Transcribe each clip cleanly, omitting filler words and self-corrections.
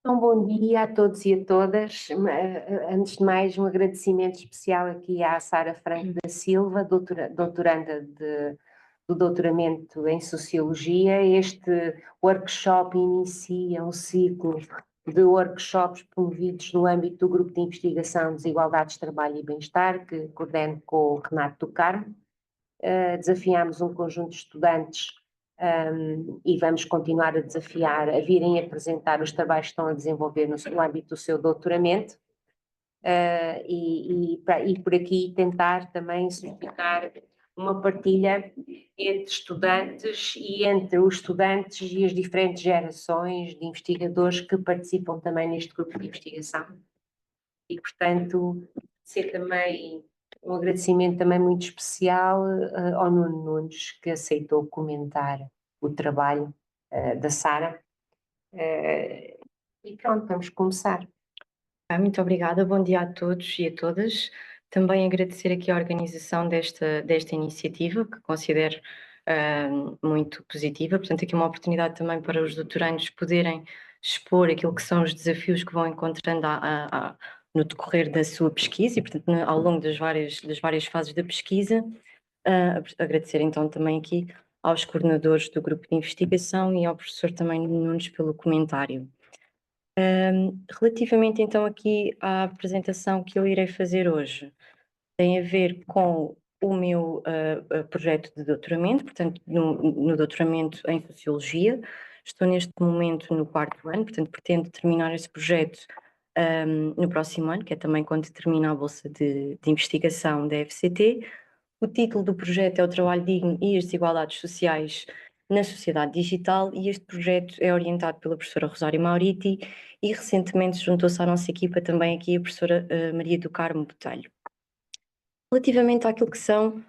Então, bom dia a todos e a todas. Antes de mais, um agradecimento especial aqui à Sara Franco da Silva, doutoranda do doutoramento em Sociologia. Este workshop inicia um ciclo de workshops promovidos no âmbito do Grupo de Investigação Desigualdades, Trabalho e Bem-Estar, que coordeno com o Renato do Carmo. Desafiámos um conjunto de estudantes e vamos continuar a desafiar a virem apresentar os trabalhos que estão a desenvolver no âmbito do seu doutoramento e por aqui tentar também suscitar uma partilha entre estudantes e entre os estudantes e as diferentes gerações de investigadores que participam também neste grupo de investigação. E, portanto, ser também um agradecimento também muito especial ao Nuno Nunes, que aceitou comentar o trabalho da Sara. E pronto, vamos começar. Muito obrigada, bom dia a todos e a todas. Também agradecer aqui a organização desta iniciativa, que considero muito positiva. Portanto, aqui uma oportunidade também para os doutorandos poderem expor aquilo que são os desafios que vão encontrando no decorrer da sua pesquisa e, portanto, ao longo das várias fases da pesquisa. Agradecer então também aqui aos coordenadores do grupo de investigação e ao professor também Nunes pelo comentário. Relativamente então aqui à apresentação que eu irei fazer hoje, tem a ver com o meu projeto de doutoramento, portanto no doutoramento em Sociologia. Estou neste momento no 4º ano, portanto pretendo terminar esse projeto no próximo ano, que é também quando termina a bolsa de investigação da FCT. O título do projeto é O Trabalho Digno e as Desigualdades Sociais na Sociedade Digital, e este projeto é orientado pela professora Rosário Mauriti e recentemente juntou-se à nossa equipa também aqui a professora Maria do Carmo Botelho. Relativamente àquilo que são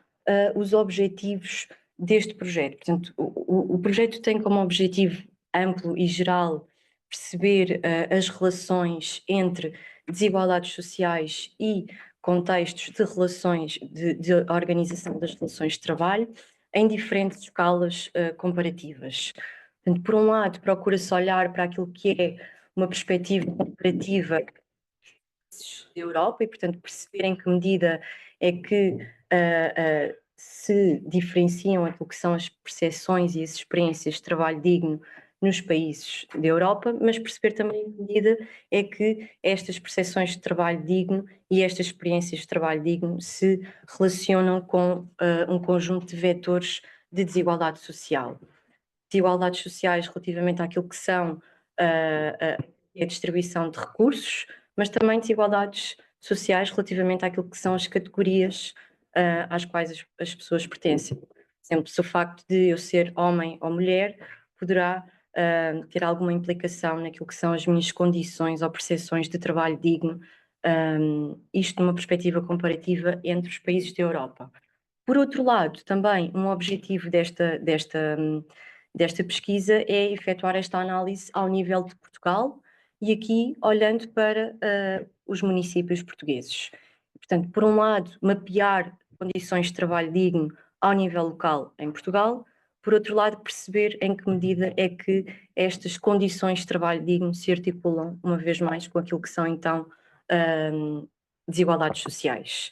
os objetivos deste projeto, portanto, o projeto tem como objetivo amplo e geral perceber as relações entre desigualdades sociais e contextos de relações de organização das relações de trabalho em diferentes escalas comparativas. Portanto, por um lado, procura-se olhar para aquilo que é uma perspectiva comparativa da Europa e, portanto, perceber em que medida é que se diferenciam aquilo que são as percepções e as experiências de trabalho digno nos países da Europa, mas perceber também em que medida é que estas percepções de trabalho digno e estas experiências de trabalho digno se relacionam com um conjunto de vetores de desigualdade social. Desigualdades sociais relativamente àquilo que são a distribuição de recursos, mas também desigualdades sociais relativamente àquilo que são as categorias às quais as pessoas pertencem. Por exemplo, se o facto de eu ser homem ou mulher poderá ter alguma implicação naquilo que são as minhas condições ou percepções de trabalho digno, isto numa perspectiva comparativa entre os países da Europa. Por outro lado, também um objetivo desta pesquisa é efetuar esta análise ao nível de Portugal e aqui olhando para os municípios portugueses. Portanto, por um lado, mapear condições de trabalho digno ao nível local em Portugal, por outro lado, perceber em que medida é que estas condições de trabalho digno se articulam, uma vez mais, com aquilo que são, então, desigualdades sociais.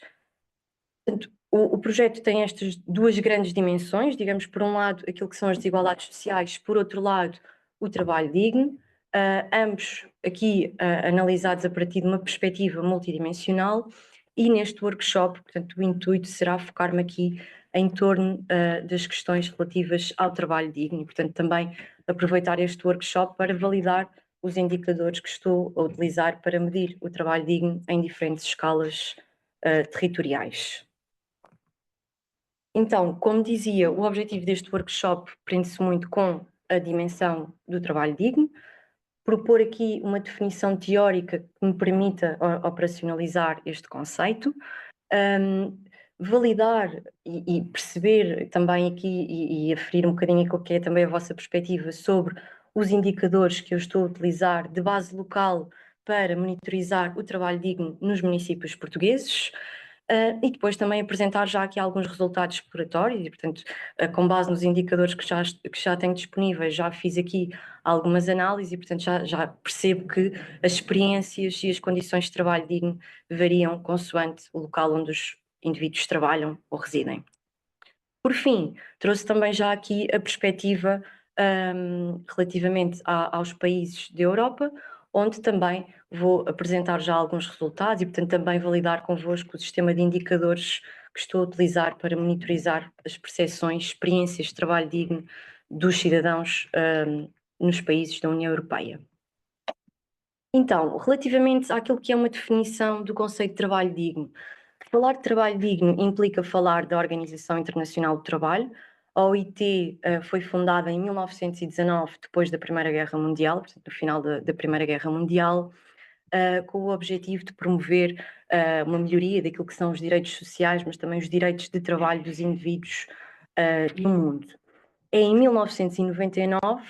Portanto, o projeto tem estas duas grandes dimensões, digamos, por um lado, aquilo que são as desigualdades sociais, por outro lado, o trabalho digno, ambos aqui analisados a partir de uma perspectiva multidimensional, e neste workshop, portanto, o intuito será focar-me aqui em torno das questões relativas ao trabalho digno e, portanto, também aproveitar este workshop para validar os indicadores que estou a utilizar para medir o trabalho digno em diferentes escalas territoriais. Então, como dizia, o objetivo deste workshop prende-se muito com a dimensão do trabalho digno, propor aqui uma definição teórica que me permita operacionalizar este conceito, validar e perceber também aqui e aferir um bocadinho aquilo que é também a vossa perspectiva sobre os indicadores que eu estou a utilizar de base local para monitorizar o trabalho digno nos municípios portugueses, e depois também apresentar já aqui alguns resultados exploratórios e, portanto, com base nos indicadores que já tenho disponíveis, já fiz aqui algumas análises e, portanto, já percebo que as experiências e as condições de trabalho digno variam consoante o local onde os indivíduos trabalham ou residem. Por fim, trouxe também já aqui a perspectiva relativamente aos países da Europa, onde também vou apresentar já alguns resultados e, portanto, também validar convosco o sistema de indicadores que estou a utilizar para monitorizar as percepções, experiências de trabalho digno dos cidadãos nos países da União Europeia. Então, relativamente àquilo que é uma definição do conceito de trabalho digno, falar de trabalho digno implica falar da Organização Internacional do Trabalho. A OIT foi fundada em 1919, depois da Primeira Guerra Mundial, portanto, no final da Primeira Guerra Mundial, com o objetivo de promover uma melhoria daquilo que são os direitos sociais, mas também os direitos de trabalho dos indivíduos no mundo. É em 1999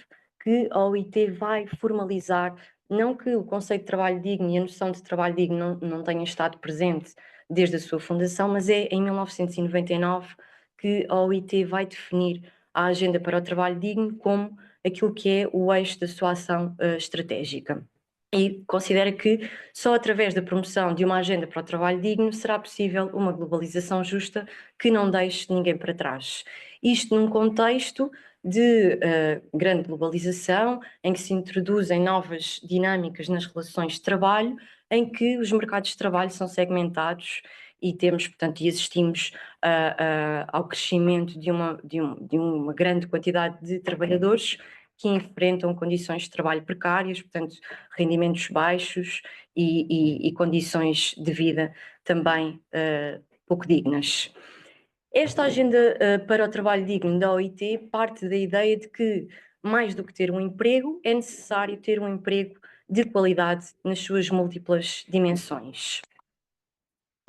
que a OIT vai formalizar, não que o conceito de trabalho digno e a noção de trabalho digno não tenham estado presente desde a sua fundação, mas é em 1999 que a OIT vai definir a Agenda para o Trabalho Digno como aquilo que é o eixo da sua ação estratégica. E considera que só através da promoção de uma agenda para o trabalho digno será possível uma globalização justa que não deixe ninguém para trás. Isto num contexto de grande globalização, em que se introduzem novas dinâmicas nas relações de trabalho, em que os mercados de trabalho são segmentados e temos, portanto, e assistimos ao crescimento de uma grande quantidade de trabalhadores que enfrentam condições de trabalho precárias, portanto, rendimentos baixos e condições de vida também pouco dignas. Esta agenda para o trabalho digno da OIT parte da ideia de que, mais do que ter um emprego, é necessário ter um emprego de qualidade nas suas múltiplas dimensões.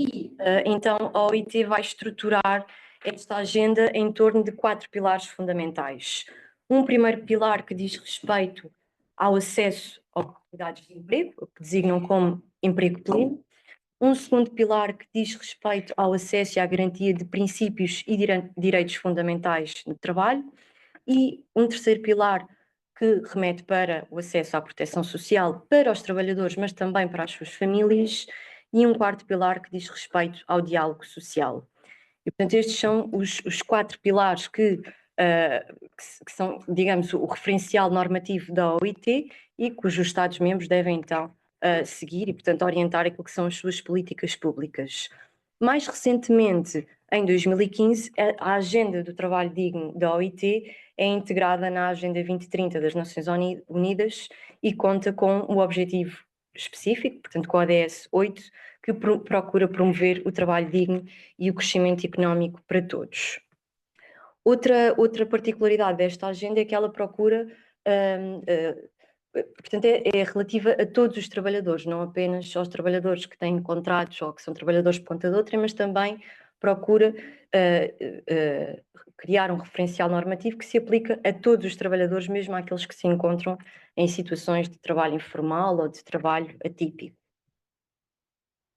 E então a OIT vai estruturar esta agenda em torno de 4 pilares fundamentais. Um primeiro pilar que diz respeito ao acesso a oportunidades de emprego, o que designam como emprego pleno. Um segundo pilar que diz respeito ao acesso e à garantia de princípios e direitos fundamentais no trabalho. E um terceiro pilar que remete para o acesso à proteção social para os trabalhadores, mas também para as suas famílias. E um quarto pilar que diz respeito ao diálogo social. E, portanto, estes são os 4 pilares que são, digamos, o referencial normativo da OIT e cujos Estados-membros devem, então, seguir e, portanto, orientar aquilo que são as suas políticas públicas. Mais recentemente, em 2015, a Agenda do Trabalho Digno da OIT é integrada na Agenda 2030 das Nações Unidas e conta com o objetivo específico, portanto, com a ODS 8, que procura promover o trabalho digno e o crescimento económico para todos. Outra particularidade desta agenda é que ela procura, portanto, é relativa a todos os trabalhadores, não apenas aos trabalhadores que têm contratos ou que são trabalhadores por conta de outra, mas também procura criar um referencial normativo que se aplica a todos os trabalhadores, mesmo àqueles que se encontram em situações de trabalho informal ou de trabalho atípico.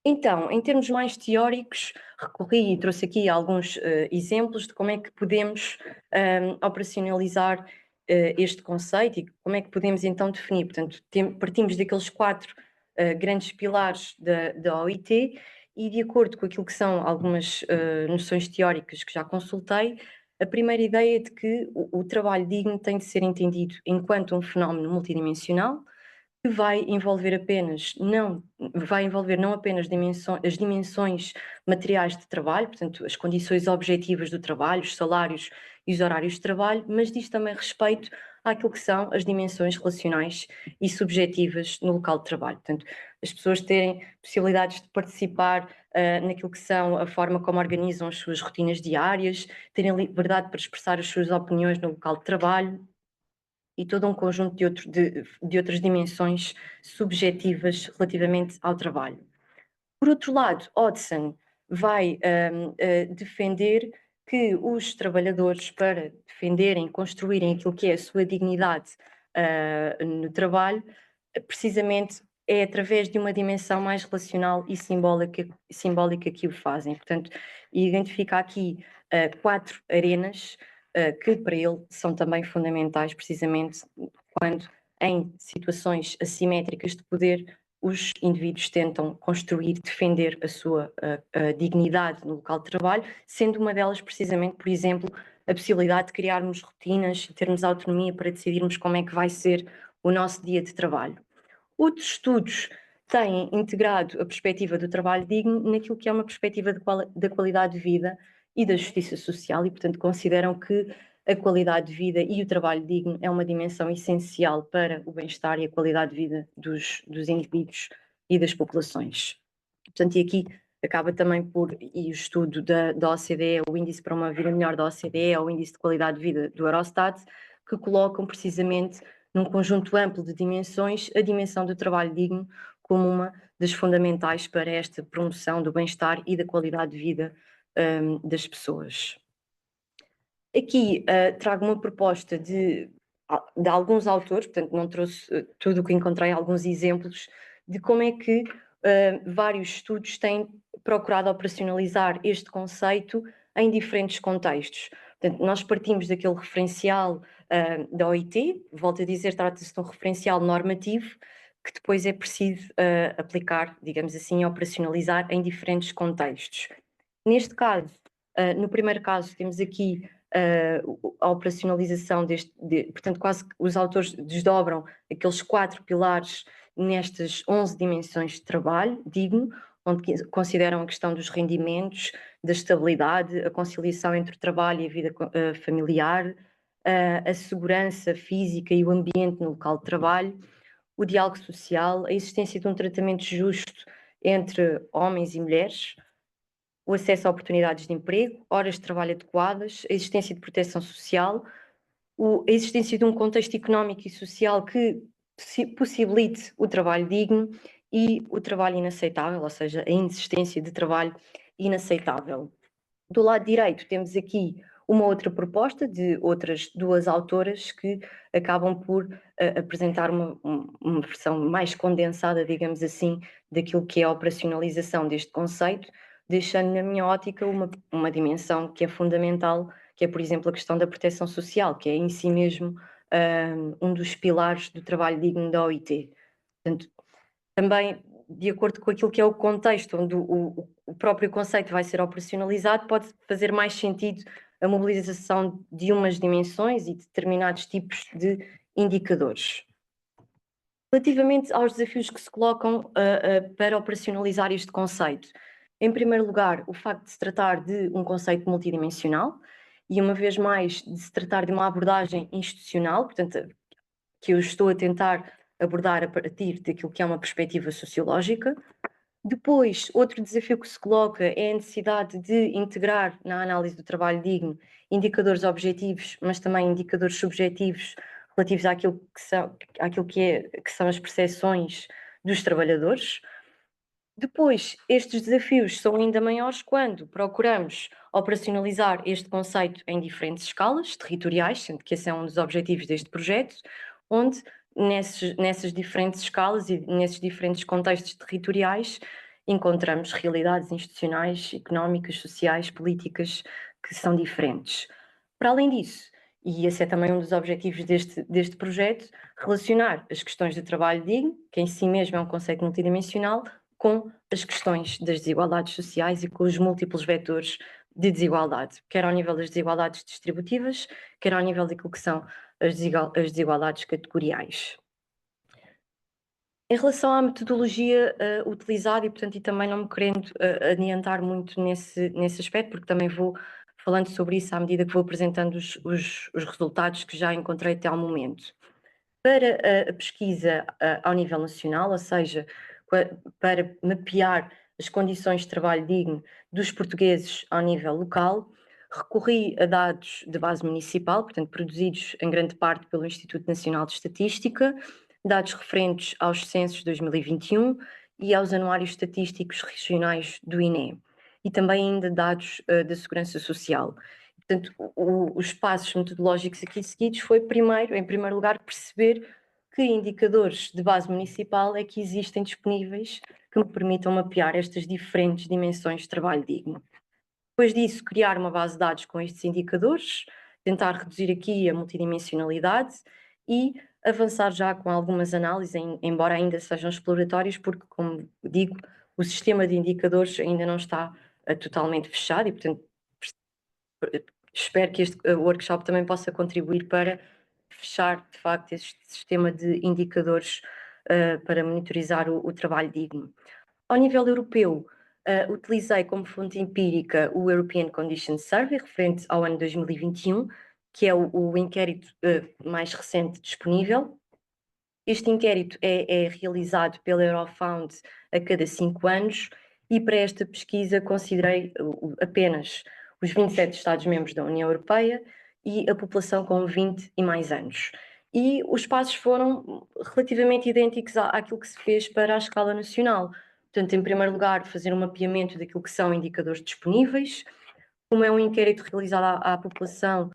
Então, em termos mais teóricos, recorri e trouxe aqui alguns exemplos de como é que podemos operacionalizar este conceito e como é que podemos então definir. Portanto, partimos daqueles 4 grandes pilares da OIT e, de acordo com aquilo que são algumas noções teóricas que já consultei, a primeira ideia é de que o trabalho digno tem de ser entendido enquanto um fenómeno multidimensional, que vai envolver não apenas as dimensões materiais de trabalho, portanto, as condições objetivas do trabalho, os salários e os horários de trabalho, mas diz também respeito àquilo que são as dimensões relacionais e subjetivas no local de trabalho. Portanto, as pessoas terem possibilidades de participar naquilo que são a forma como organizam as suas rotinas diárias, terem liberdade para expressar as suas opiniões no local de trabalho, e todo um conjunto de outras dimensões subjetivas relativamente ao trabalho. Por outro lado, Hodgson vai defender que os trabalhadores, para defenderem, construírem aquilo que é a sua dignidade no trabalho, precisamente é através de uma dimensão mais relacional e simbólica que o fazem. Portanto, identifica aqui 4 arenas que para ele são também fundamentais, precisamente quando em situações assimétricas de poder os indivíduos tentam construir, defender a sua dignidade no local de trabalho, sendo uma delas precisamente, por exemplo, a possibilidade de criarmos rotinas e termos autonomia para decidirmos como é que vai ser o nosso dia de trabalho. Outros estudos têm integrado a perspectiva do trabalho digno naquilo que é uma perspectiva da qualidade de vida e da justiça social e, portanto, consideram que a qualidade de vida e o trabalho digno é uma dimensão essencial para o bem-estar e a qualidade de vida dos indivíduos e das populações. Portanto, e aqui acaba também por, e o estudo da OCDE, o Índice para uma Vida Melhor da OCDE, ou o Índice de Qualidade de Vida do Eurostat, que colocam precisamente num conjunto amplo de dimensões a dimensão do trabalho digno como uma das fundamentais para esta promoção do bem-estar e da qualidade de vida das pessoas. Aqui trago uma proposta de alguns autores, portanto não trouxe tudo o que encontrei, alguns exemplos de como é que vários estudos têm procurado operacionalizar este conceito em diferentes contextos. Portanto, nós partimos daquele referencial da OIT, volto a dizer, trata-se de um referencial normativo que depois é preciso aplicar, digamos assim, operacionalizar em diferentes contextos. Neste caso, no primeiro caso, temos aqui a operacionalização portanto, quase que os autores desdobram aqueles 4 pilares nestas 11 dimensões de trabalho digno, onde consideram a questão dos rendimentos, da estabilidade, a conciliação entre o trabalho e a vida familiar, a segurança física e o ambiente no local de trabalho, o diálogo social, a existência de um tratamento justo entre homens e mulheres, o acesso a oportunidades de emprego, horas de trabalho adequadas, a existência de proteção social, a existência de um contexto económico e social que possibilite o trabalho digno e o trabalho inaceitável, ou seja, a inexistência de trabalho inaceitável. Do lado direito temos aqui uma outra proposta de outras 2 autoras que acabam por apresentar uma versão mais condensada, digamos assim, daquilo que é a operacionalização deste conceito, deixando na minha ótica uma dimensão que é fundamental, que é, por exemplo, a questão da proteção social, que é em si mesmo um dos pilares do trabalho digno da OIT. Portanto, também, de acordo com aquilo que é o contexto onde o próprio conceito vai ser operacionalizado, pode fazer mais sentido a mobilização de umas dimensões e determinados tipos de indicadores. Relativamente aos desafios que se colocam para operacionalizar este conceito, em primeiro lugar, o facto de se tratar de um conceito multidimensional e, uma vez mais, de se tratar de uma abordagem institucional, portanto, que eu estou a tentar abordar a partir daquilo que é uma perspectiva sociológica. Depois, outro desafio que se coloca é a necessidade de integrar na análise do trabalho digno indicadores objetivos, mas também indicadores subjetivos relativos àquilo que são as percepções dos trabalhadores. Depois, estes desafios são ainda maiores quando procuramos operacionalizar este conceito em diferentes escalas territoriais, sendo que esse é um dos objetivos deste projeto, onde nessas diferentes escalas e nesses diferentes contextos territoriais encontramos realidades institucionais, económicas, sociais, políticas que são diferentes. Para além disso, e esse é também um dos objetivos deste projeto, relacionar as questões do trabalho digno, que em si mesmo é um conceito multidimensional, com as questões das desigualdades sociais e com os múltiplos vetores de desigualdade, quer ao nível das desigualdades distributivas, quer ao nível daquilo que são as desigualdades categoriais. Em relação à metodologia utilizada, e também não me querendo adiantar muito nesse aspecto, porque também vou falando sobre isso à medida que vou apresentando os resultados que já encontrei até ao momento. Para a pesquisa ao nível nacional, ou seja, para mapear as condições de trabalho digno dos portugueses ao nível local, recorri a dados de base municipal, portanto, produzidos em grande parte pelo Instituto Nacional de Estatística, dados referentes aos censos de 2021 e aos anuários estatísticos regionais do INE, e também ainda dados da Segurança Social. Portanto, os passos metodológicos aqui seguidos foi, em primeiro lugar, perceber que indicadores de base municipal é que existem disponíveis que me permitam mapear estas diferentes dimensões de trabalho digno. Depois disso, criar uma base de dados com estes indicadores, tentar reduzir aqui a multidimensionalidade e avançar já com algumas análises, embora ainda sejam exploratórios, porque, como digo, o sistema de indicadores ainda não está totalmente fechado e, portanto, espero que este workshop também possa contribuir para fechar, de facto, este sistema de indicadores para monitorizar o trabalho digno. Ao nível europeu, utilizei como fonte empírica o European Conditions Survey, referente ao ano 2021, que é o inquérito mais recente disponível. Este inquérito é realizado pela Eurofound a cada 5 anos e para esta pesquisa considerei apenas os 27 Estados-membros da União Europeia e a população com 20 e mais anos. E os passos foram relativamente idênticos àquilo que se fez para a escala nacional. Portanto, em primeiro lugar, fazer um mapeamento daquilo que são indicadores disponíveis. Como é um inquérito realizado à população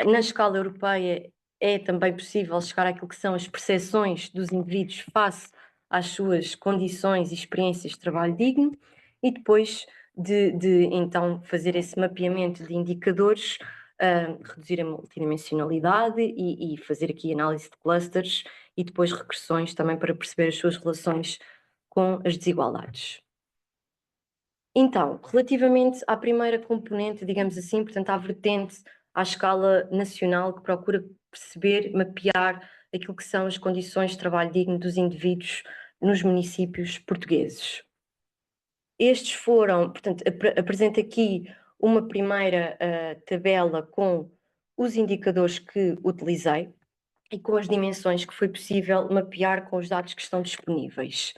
na escala europeia, é também possível chegar àquilo que são as percepções dos indivíduos face às suas condições e experiências de trabalho digno, e depois de então fazer esse mapeamento de indicadores, reduzir a multidimensionalidade e fazer aqui análise de clusters e depois regressões também para perceber as suas relações com as desigualdades. Então, relativamente à primeira componente, digamos assim, portanto, à vertente à escala nacional que procura perceber, mapear aquilo que são as condições de trabalho digno dos indivíduos nos municípios portugueses. Estes foram, portanto, apresento aqui uma primeira tabela com os indicadores que utilizei e com as dimensões que foi possível mapear com os dados que estão disponíveis.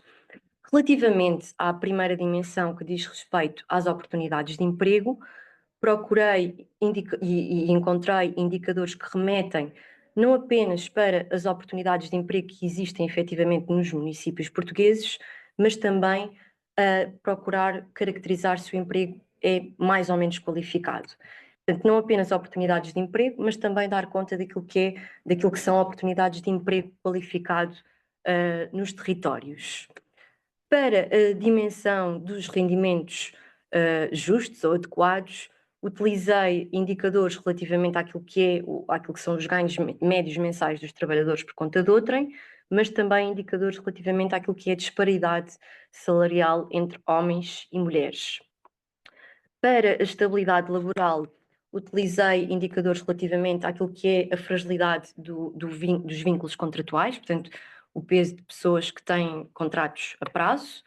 Relativamente à primeira dimensão, que diz respeito às oportunidades de emprego, procurei e encontrei indicadores que remetem não apenas para as oportunidades de emprego que existem efetivamente nos municípios portugueses, mas também a procurar caracterizar se o emprego é mais ou menos qualificado. Portanto, não apenas oportunidades de emprego, mas também dar conta daquilo que são oportunidades de emprego qualificado nos territórios. Para a dimensão dos rendimentos justos ou adequados, utilizei indicadores relativamente àquilo que são os ganhos médios mensais dos trabalhadores por conta de outrem, mas também indicadores relativamente àquilo que é a disparidade salarial entre homens e mulheres. Para a estabilidade laboral, utilizei indicadores relativamente àquilo que é a fragilidade dos vínculos contratuais, portanto, o peso de pessoas que têm contratos a prazo,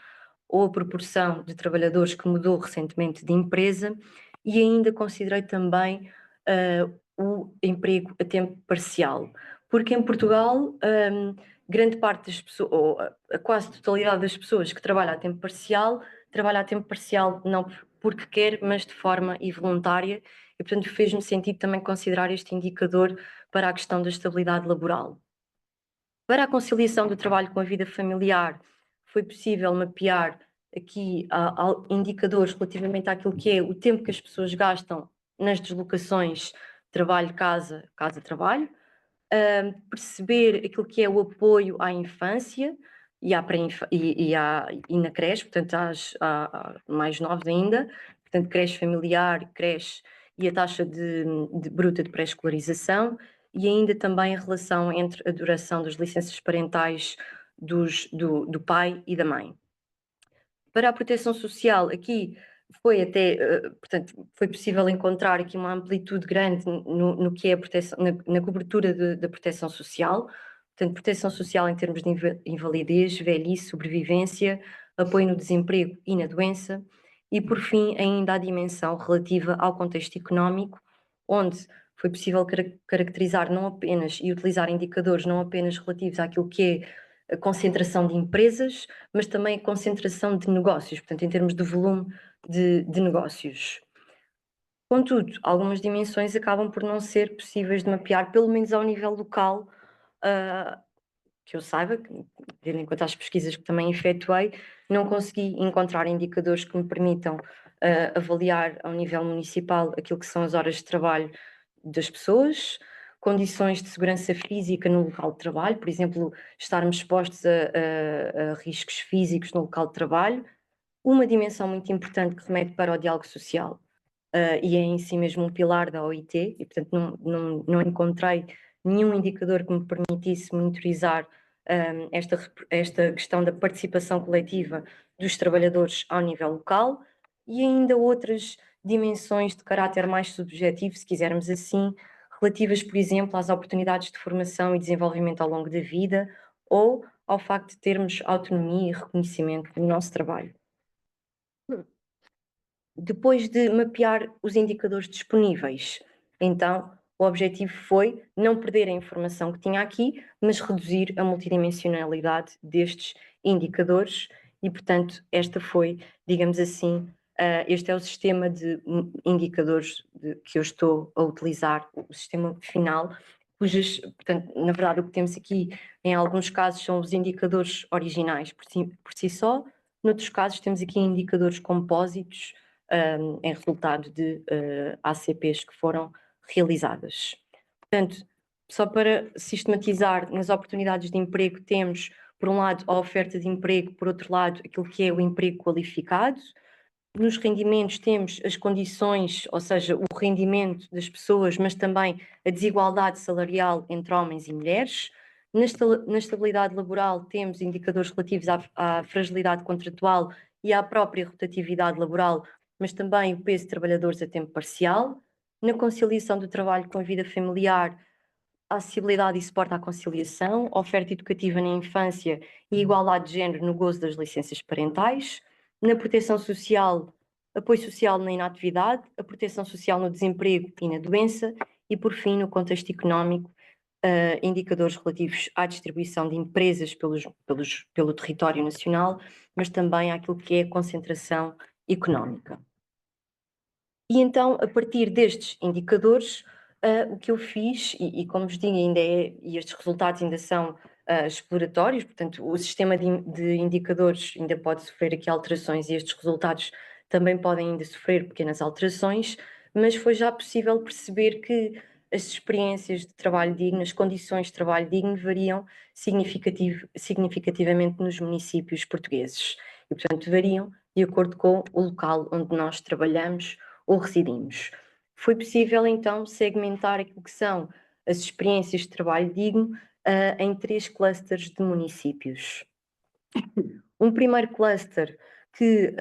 ou a proporção de trabalhadores que mudou recentemente de empresa, e ainda considerei também o emprego a tempo parcial, porque em Portugal grande parte das pessoas, ou a quase totalidade das pessoas que trabalha a tempo parcial não porque quer, mas de forma involuntária, e portanto fez-me sentido também considerar este indicador para a questão da estabilidade laboral. Para a conciliação do trabalho com a vida familiar, foi possível mapear aqui indicadores relativamente àquilo que é o tempo que as pessoas gastam nas deslocações trabalho-casa, casa-trabalho, perceber aquilo que é o apoio à infância e na creche, portanto, à mais novos ainda, portanto, creche familiar, creche e a taxa de bruta de pré-escolarização, e ainda também a relação entre a duração das licenças parentais do pai e da mãe. Para a proteção social, aqui portanto, foi possível encontrar aqui uma amplitude grande no que é a proteção, na cobertura da proteção social, portanto, proteção social em termos de invalidez, velhice, sobrevivência, apoio no desemprego e na doença, e por fim ainda a dimensão relativa ao contexto económico, onde foi possível caracterizar não apenas e utilizar indicadores não apenas relativos àquilo que é a concentração de empresas, mas também a concentração de negócios, portanto, em termos de volume de negócios. Contudo, algumas dimensões acabam por não ser possíveis de mapear, pelo menos ao nível local, que eu saiba, tendo em conta as pesquisas que também efetuei, não consegui encontrar indicadores que me permitam avaliar ao nível municipal aquilo que são as horas de trabalho das pessoas. condições de segurança física no local de trabalho, por exemplo, estarmos expostos a riscos físicos no local de trabalho. Uma dimensão muito importante que remete para o diálogo social, e é em si mesmo um pilar da OIT, e portanto não encontrei nenhum indicador que me permitisse monitorizar esta questão da participação coletiva dos trabalhadores ao nível local, e ainda outras dimensões de caráter mais subjetivo, se quisermos assim, relativas, por exemplo, às oportunidades de formação e desenvolvimento ao longo da vida, ou ao facto de termos autonomia e reconhecimento no nosso trabalho. Depois de mapear os indicadores disponíveis, então o objetivo foi não perder a informação que tinha aqui, mas reduzir a multidimensionalidade destes indicadores e, portanto, esta foi, digamos assim, este é o sistema de indicadores que eu estou a utilizar, o sistema final, cujas, portanto, na verdade o que temos aqui em alguns casos são os indicadores originais por si só, noutros casos temos aqui indicadores compósitos em resultado de ACPs que foram realizadas. Portanto, só para sistematizar, nas oportunidades de emprego temos, por um lado, a oferta de emprego, por outro lado, aquilo que é o emprego qualificado. Nos rendimentos temos as condições, ou seja, o rendimento das pessoas, mas também a desigualdade salarial entre homens e mulheres. Na estabilidade laboral temos indicadores relativos à fragilidade contratual e à própria rotatividade laboral, mas também o peso de trabalhadores a tempo parcial. Na conciliação do trabalho com a vida familiar, a acessibilidade e suporte à conciliação, oferta educativa na infância e igualdade de género no gozo das licenças parentais. Na proteção social, apoio social na inatividade, a proteção social no desemprego e na doença. E, por fim, no contexto económico, indicadores relativos à distribuição de empresas pelo território nacional, mas também àquilo que é a concentração económica. E então, a partir destes indicadores, o que eu fiz, e como vos digo, e estes resultados ainda são exploratórios, portanto, o sistema de indicadores ainda pode sofrer aqui alterações e estes resultados também podem ainda sofrer pequenas alterações, mas foi já possível perceber que as experiências de trabalho digno, as condições de trabalho digno variam significativamente nos municípios portugueses e, portanto, variam de acordo com o local onde nós trabalhamos ou residimos. Foi possível, então, segmentar aquilo que são as experiências de trabalho digno em 3 clusters de municípios. Um primeiro cluster que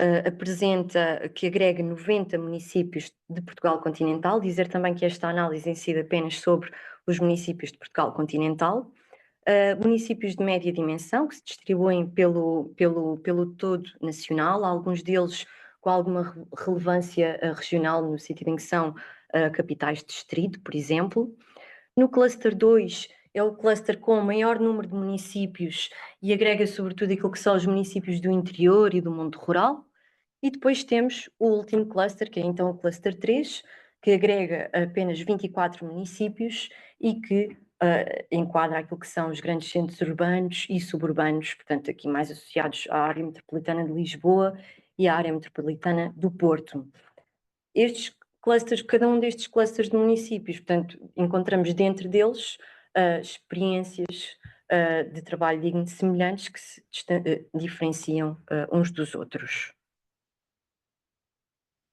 que agrega 90 municípios de Portugal continental, dizer também que esta análise incide apenas sobre os municípios de Portugal continental, municípios de média dimensão, que se distribuem pelo todo nacional, alguns deles com alguma relevância regional, no sentido em que são capitais de distrito, por exemplo. No cluster 2 é o cluster com o maior número de municípios e agrega sobretudo aquilo que são os municípios do interior e do mundo rural. E depois temos o último cluster, que é então o cluster 3, que agrega apenas 24 municípios e que enquadra aquilo que são os grandes centros urbanos e suburbanos, portanto aqui mais associados à área metropolitana de Lisboa e à área metropolitana do Porto. Estes clusters, cada um destes clusters de municípios, portanto, encontramos dentro deles experiências de trabalho digno semelhantes que se diferenciam uns dos outros.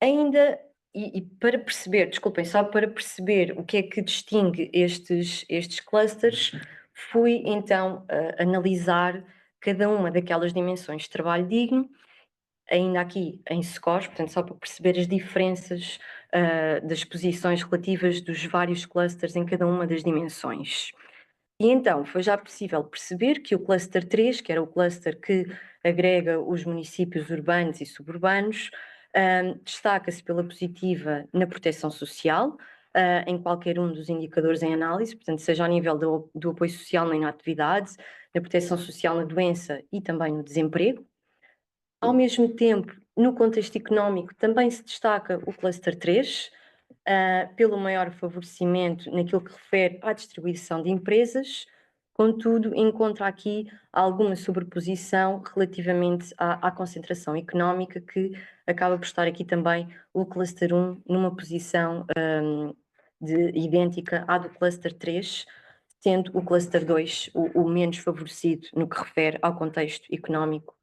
Ainda, e para perceber, desculpem, só para perceber o que é que distingue estes clusters, fui então analisar cada uma daquelas dimensões de trabalho digno, ainda aqui em scores, portanto só para perceber as diferenças das posições relativas dos vários clusters em cada uma das dimensões. E então foi já possível perceber que o cluster 3, que era o cluster que agrega os municípios urbanos e suburbanos, destaca-se pela positiva na proteção social, em qualquer um dos indicadores em análise, portanto, seja ao nível do apoio social na inatividade, na proteção social na doença e também no desemprego. Ao mesmo tempo, no contexto económico, também se destaca o cluster 3, pelo maior favorecimento naquilo que refere à distribuição de empresas, contudo, encontra aqui alguma sobreposição relativamente à concentração económica, que acaba por estar aqui também o cluster 1 numa posição idêntica à do cluster 3, sendo o cluster 2 o menos favorecido no que refere ao contexto económico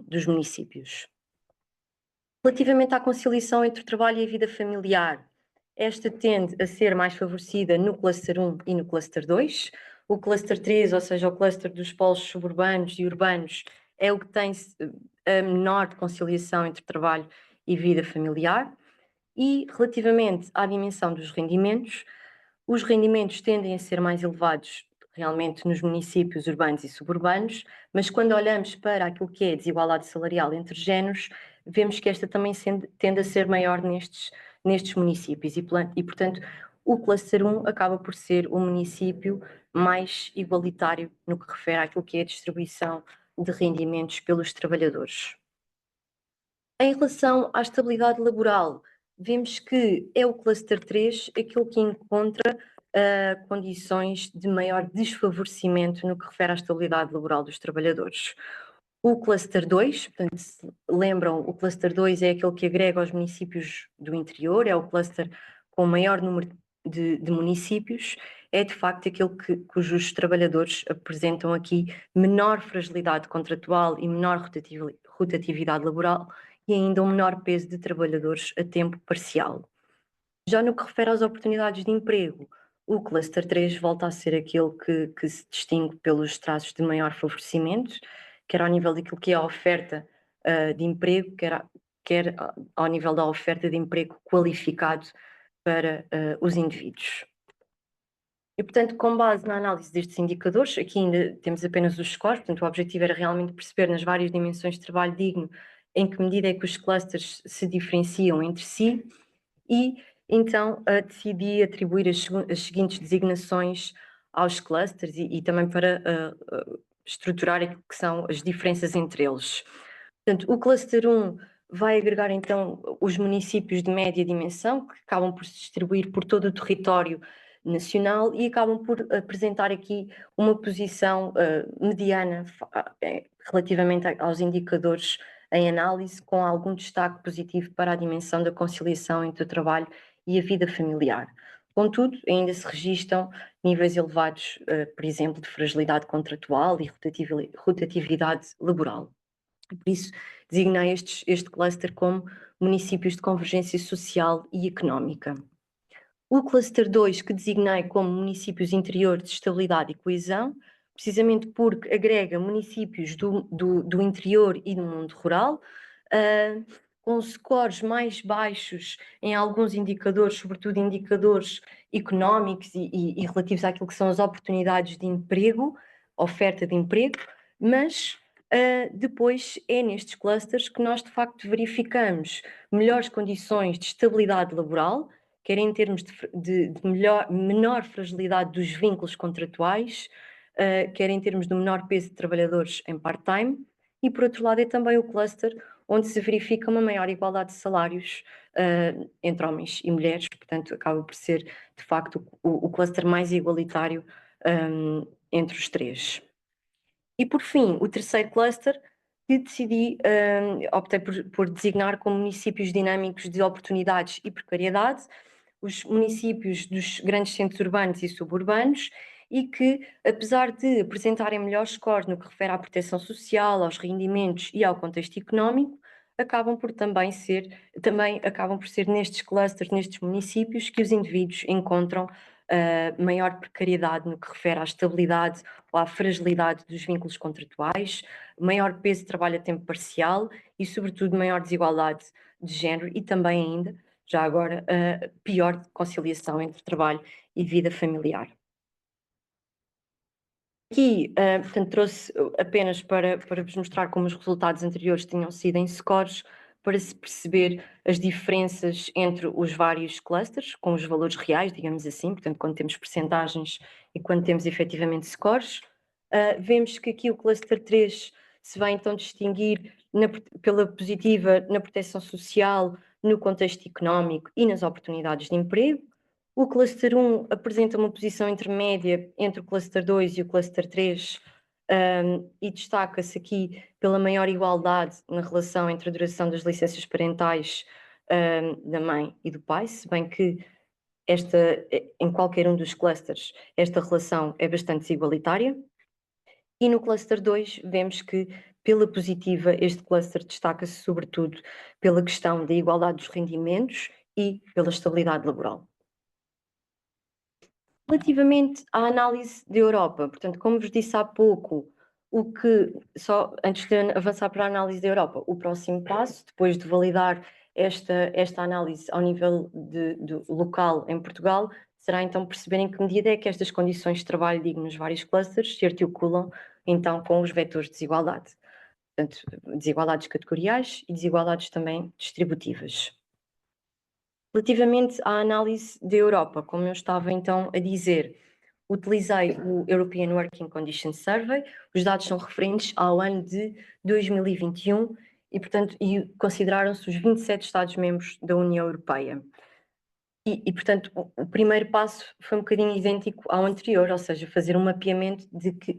dos municípios. Relativamente à conciliação entre o trabalho e a vida familiar, esta tende a ser mais favorecida no cluster 1 e no cluster 2. O cluster 3, ou seja, o cluster dos polos suburbanos e urbanos, é o que tem a menor conciliação entre trabalho e vida familiar. E relativamente à dimensão dos rendimentos, os rendimentos tendem a ser mais elevados realmente nos municípios urbanos e suburbanos, mas quando olhamos para aquilo que é a desigualdade salarial entre géneros, vemos que esta também tende a ser maior nestes municípios e, portanto, o cluster 1 acaba por ser o município mais igualitário no que refere àquilo que é a distribuição de rendimentos pelos trabalhadores. Em relação à estabilidade laboral, vemos que é o cluster 3 aquilo que encontra condições de maior desfavorecimento no que refere à estabilidade laboral dos trabalhadores. O cluster 2, portanto, se lembram, o cluster 2 é aquele que agrega os municípios do interior, é o cluster com o maior número de municípios, é de facto aquele cujos trabalhadores apresentam aqui menor fragilidade contratual e menor rotatividade laboral e ainda um menor peso de trabalhadores a tempo parcial. Já no que refere às oportunidades de emprego, o cluster 3 volta a ser aquele que se distingue pelos traços de maior favorecimento, quer ao nível daquilo que é a oferta de emprego, quer ao nível da oferta de emprego qualificado para os indivíduos. E, portanto, com base na análise destes indicadores, aqui ainda temos apenas os scores, portanto, o objetivo era realmente perceber nas várias dimensões de trabalho digno em que medida é que os clusters se diferenciam entre si e, então, decidi atribuir as seguintes designações aos clusters e também para estruturar aquilo que são as diferenças entre eles. Portanto, o cluster 1 vai agregar, então, os municípios de média dimensão, que acabam por se distribuir por todo o território nacional e acabam por apresentar aqui uma posição mediana relativamente aos indicadores em análise, com algum destaque positivo para a dimensão da conciliação entre o trabalho e a vida familiar. Contudo, ainda se registram níveis elevados, por exemplo, de fragilidade contratual e rotatividade laboral. Por isso, designei este cluster como municípios de convergência social e económica. O cluster 2, que designei como municípios interiores de estabilidade e coesão, precisamente porque agrega municípios do interior e do mundo rural, com scores mais baixos em alguns indicadores, sobretudo indicadores económicos e relativos àquilo que são as oportunidades de emprego, oferta de emprego, mas depois é nestes clusters que nós de facto verificamos melhores condições de estabilidade laboral, quer em termos de menor fragilidade dos vínculos contratuais, quer em termos de menor peso de trabalhadores em part-time, e por outro lado é também o cluster onde se verifica uma maior igualdade de salários entre homens e mulheres, portanto acaba por ser de facto o cluster mais igualitário entre os três. E por fim, o terceiro cluster que decidi, optei por designar como municípios dinâmicos de oportunidades e precariedade, os municípios dos grandes centros urbanos e suburbanos, e que, apesar de apresentarem melhores scores no que refere à proteção social, aos rendimentos e ao contexto económico, acabam por ser nestes clusters, nestes municípios, que os indivíduos encontram maior precariedade no que refere à estabilidade ou à fragilidade dos vínculos contratuais, maior peso de trabalho a tempo parcial e, sobretudo, maior desigualdade de género e também ainda, já agora, pior conciliação entre trabalho e vida familiar. Aqui, portanto, trouxe apenas para vos mostrar como os resultados anteriores tinham sido em scores, para se perceber as diferenças entre os vários clusters, com os valores reais, digamos assim, portanto, quando temos percentagens e quando temos efetivamente scores. Vemos que aqui o cluster 3 se vai então distinguir pela positiva na proteção social, no contexto económico e nas oportunidades de emprego. O cluster 1 apresenta uma posição intermédia entre o cluster 2 e o cluster 3 e destaca-se aqui pela maior igualdade na relação entre a duração das licenças parentais da mãe e do pai, se bem que em qualquer um dos clusters, esta relação é bastante desigualitária. E no cluster 2 vemos que, pela positiva, este cluster destaca-se sobretudo pela questão da igualdade dos rendimentos e pela estabilidade laboral. Relativamente à análise da Europa, portanto, como vos disse há pouco, só antes de avançar para a análise da Europa, o próximo passo, depois de validar esta análise ao nível local em Portugal, será então perceber em que medida é que estas condições de trabalho digno nos vários clusters se articulam então com os vetores de desigualdade. Portanto, desigualdades categoriais e desigualdades também distributivas. Relativamente à análise da Europa, como eu estava então a dizer, utilizei o European Working Conditions Survey, os dados são referentes ao ano de 2021 e, portanto, consideraram-se os 27 Estados-membros da União Europeia. Portanto, o primeiro passo foi um bocadinho idêntico ao anterior, ou seja, fazer um mapeamento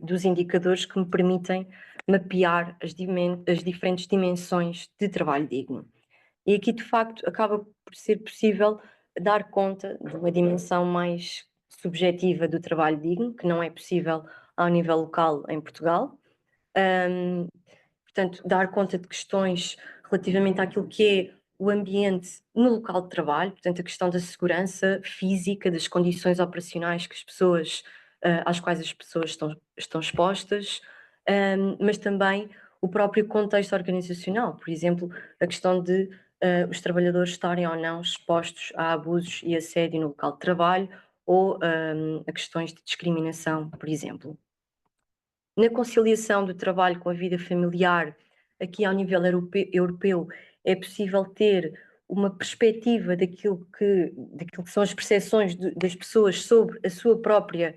dos indicadores que me permitem mapear as diferentes dimensões de trabalho digno. E aqui, de facto, acaba por ser possível dar conta de uma dimensão mais subjetiva do trabalho digno, que não é possível ao nível local em Portugal. Portanto, dar conta de questões relativamente àquilo que é o ambiente no local de trabalho, portanto, a questão da segurança física, das condições operacionais que às quais as pessoas estão expostas, mas também o próprio contexto organizacional, por exemplo, a questão de os trabalhadores estarem ou não expostos a abusos e assédio no local de trabalho ou a questões de discriminação, por exemplo. Na conciliação do trabalho com a vida familiar, aqui ao nível europeu, é possível ter uma perspectiva daquilo que são as percepções das pessoas sobre a sua própria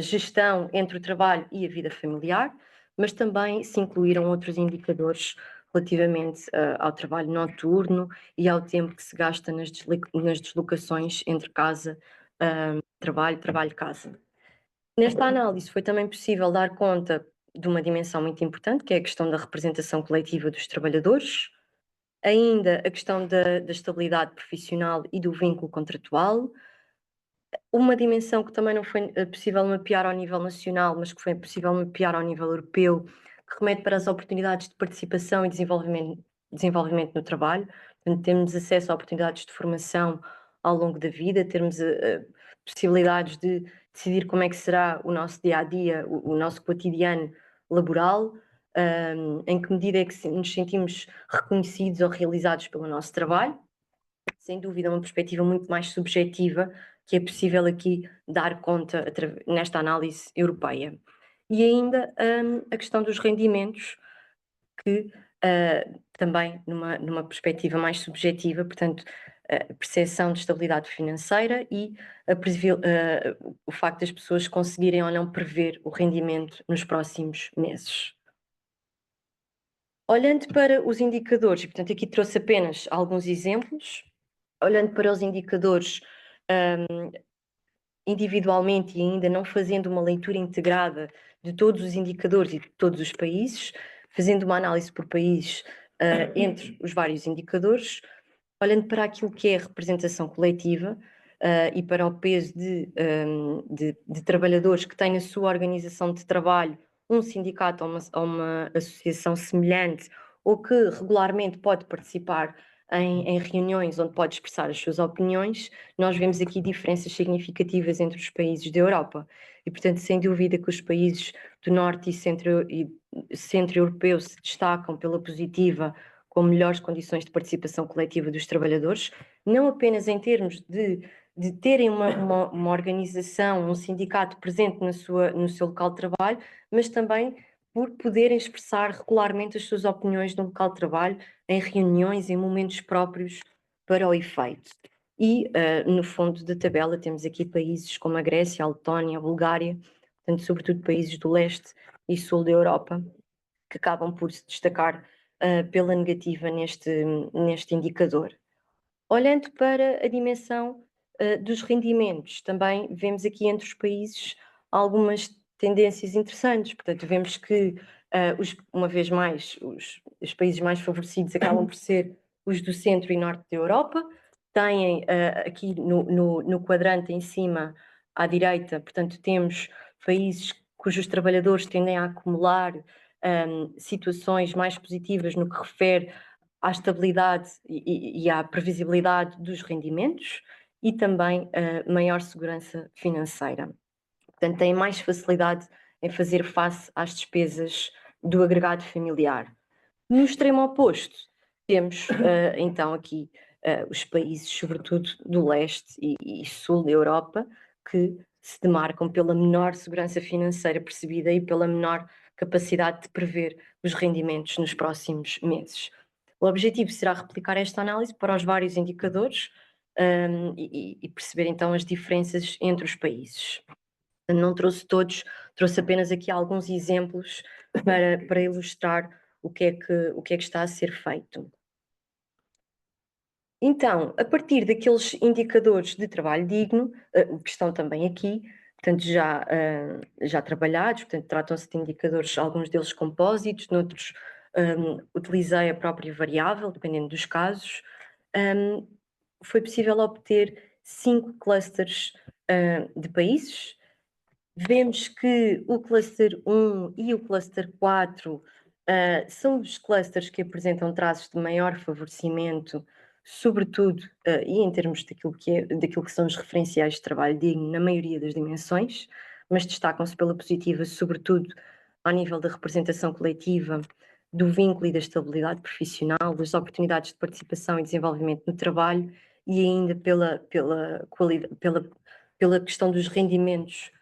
gestão entre o trabalho e a vida familiar, mas também se incluíram outros indicadores relativamente ao trabalho noturno e ao tempo que se gasta nas deslocações entre casa, trabalho-casa. Nesta análise foi também possível dar conta de uma dimensão muito importante, que é a questão da representação coletiva dos trabalhadores, ainda a questão da estabilidade profissional e do vínculo contratual, uma dimensão que também não foi possível mapear ao nível nacional, mas que foi possível mapear ao nível europeu, que remete para as oportunidades de participação e desenvolvimento no trabalho. Portanto, temos acesso a oportunidades de formação ao longo da vida, termos possibilidades de decidir como é que será o nosso dia-a-dia, o nosso cotidiano laboral, em que medida é que nos sentimos reconhecidos ou realizados pelo nosso trabalho. Sem dúvida, uma perspectiva muito mais subjetiva que é possível aqui dar conta nesta análise europeia. E ainda a questão dos rendimentos, que também numa perspectiva mais subjetiva, portanto, a percepção de estabilidade financeira e o facto das pessoas conseguirem ou não prever o rendimento nos próximos meses. Olhando para os indicadores, portanto, aqui trouxe apenas alguns exemplos. Olhando para os indicadores individualmente e ainda não fazendo uma leitura integrada de todos os indicadores e de todos os países, fazendo uma análise por país entre os vários indicadores, olhando para aquilo que é a representação coletiva e para o peso de trabalhadores que têm a sua organização de trabalho, um sindicato ou uma associação semelhante, ou que regularmente pode participar em reuniões onde pode expressar as suas opiniões, nós vemos aqui diferenças significativas entre os países da Europa. E, portanto, sem dúvida que os países do norte e centro-europeu se destacam pela positiva, com melhores condições de participação coletiva dos trabalhadores, não apenas em termos de terem uma organização, um sindicato presente no seu local de trabalho, mas também por poderem expressar regularmente as suas opiniões no local de trabalho, em reuniões, em momentos próprios para o efeito. E, no fundo da tabela, temos aqui países como a Grécia, a Letónia, a Bulgária, portanto, sobretudo países do leste e sul da Europa, que acabam por se destacar pela negativa neste indicador. Olhando para a dimensão dos rendimentos, também vemos aqui entre os países algumas tendências interessantes. Portanto, vemos que, uma vez mais, os países mais favorecidos acabam por ser os do centro e norte da Europa, têm aqui no quadrante em cima, à direita, portanto, temos países cujos trabalhadores tendem a acumular situações mais positivas no que refere à estabilidade e à previsibilidade dos rendimentos e também maior segurança financeira. Portanto, têm mais facilidade em fazer face às despesas do agregado familiar. No extremo oposto, temos então aqui os países, sobretudo do leste e sul da Europa, que se demarcam pela menor segurança financeira percebida e pela menor capacidade de prever os rendimentos nos próximos meses. O objetivo será replicar esta análise para os vários indicadores e perceber então as diferenças entre os países. Não trouxe todos, trouxe apenas aqui alguns exemplos para ilustrar o que é que está a ser feito. Então, a partir daqueles indicadores de trabalho digno, que estão também aqui, portanto, já trabalhados, portanto, tratam-se de indicadores, alguns deles compósitos, noutros utilizei a própria variável, dependendo dos casos. Foi possível obter 5 clusters de países. Vemos que o cluster 1 e o cluster 4 são os clusters que apresentam traços de maior favorecimento, sobretudo, e em termos daquilo que são os referenciais de trabalho digno na maioria das dimensões, mas destacam-se pela positiva, sobretudo, ao nível da representação coletiva, do vínculo e da estabilidade profissional, das oportunidades de participação e desenvolvimento no trabalho e ainda pela questão dos rendimentos,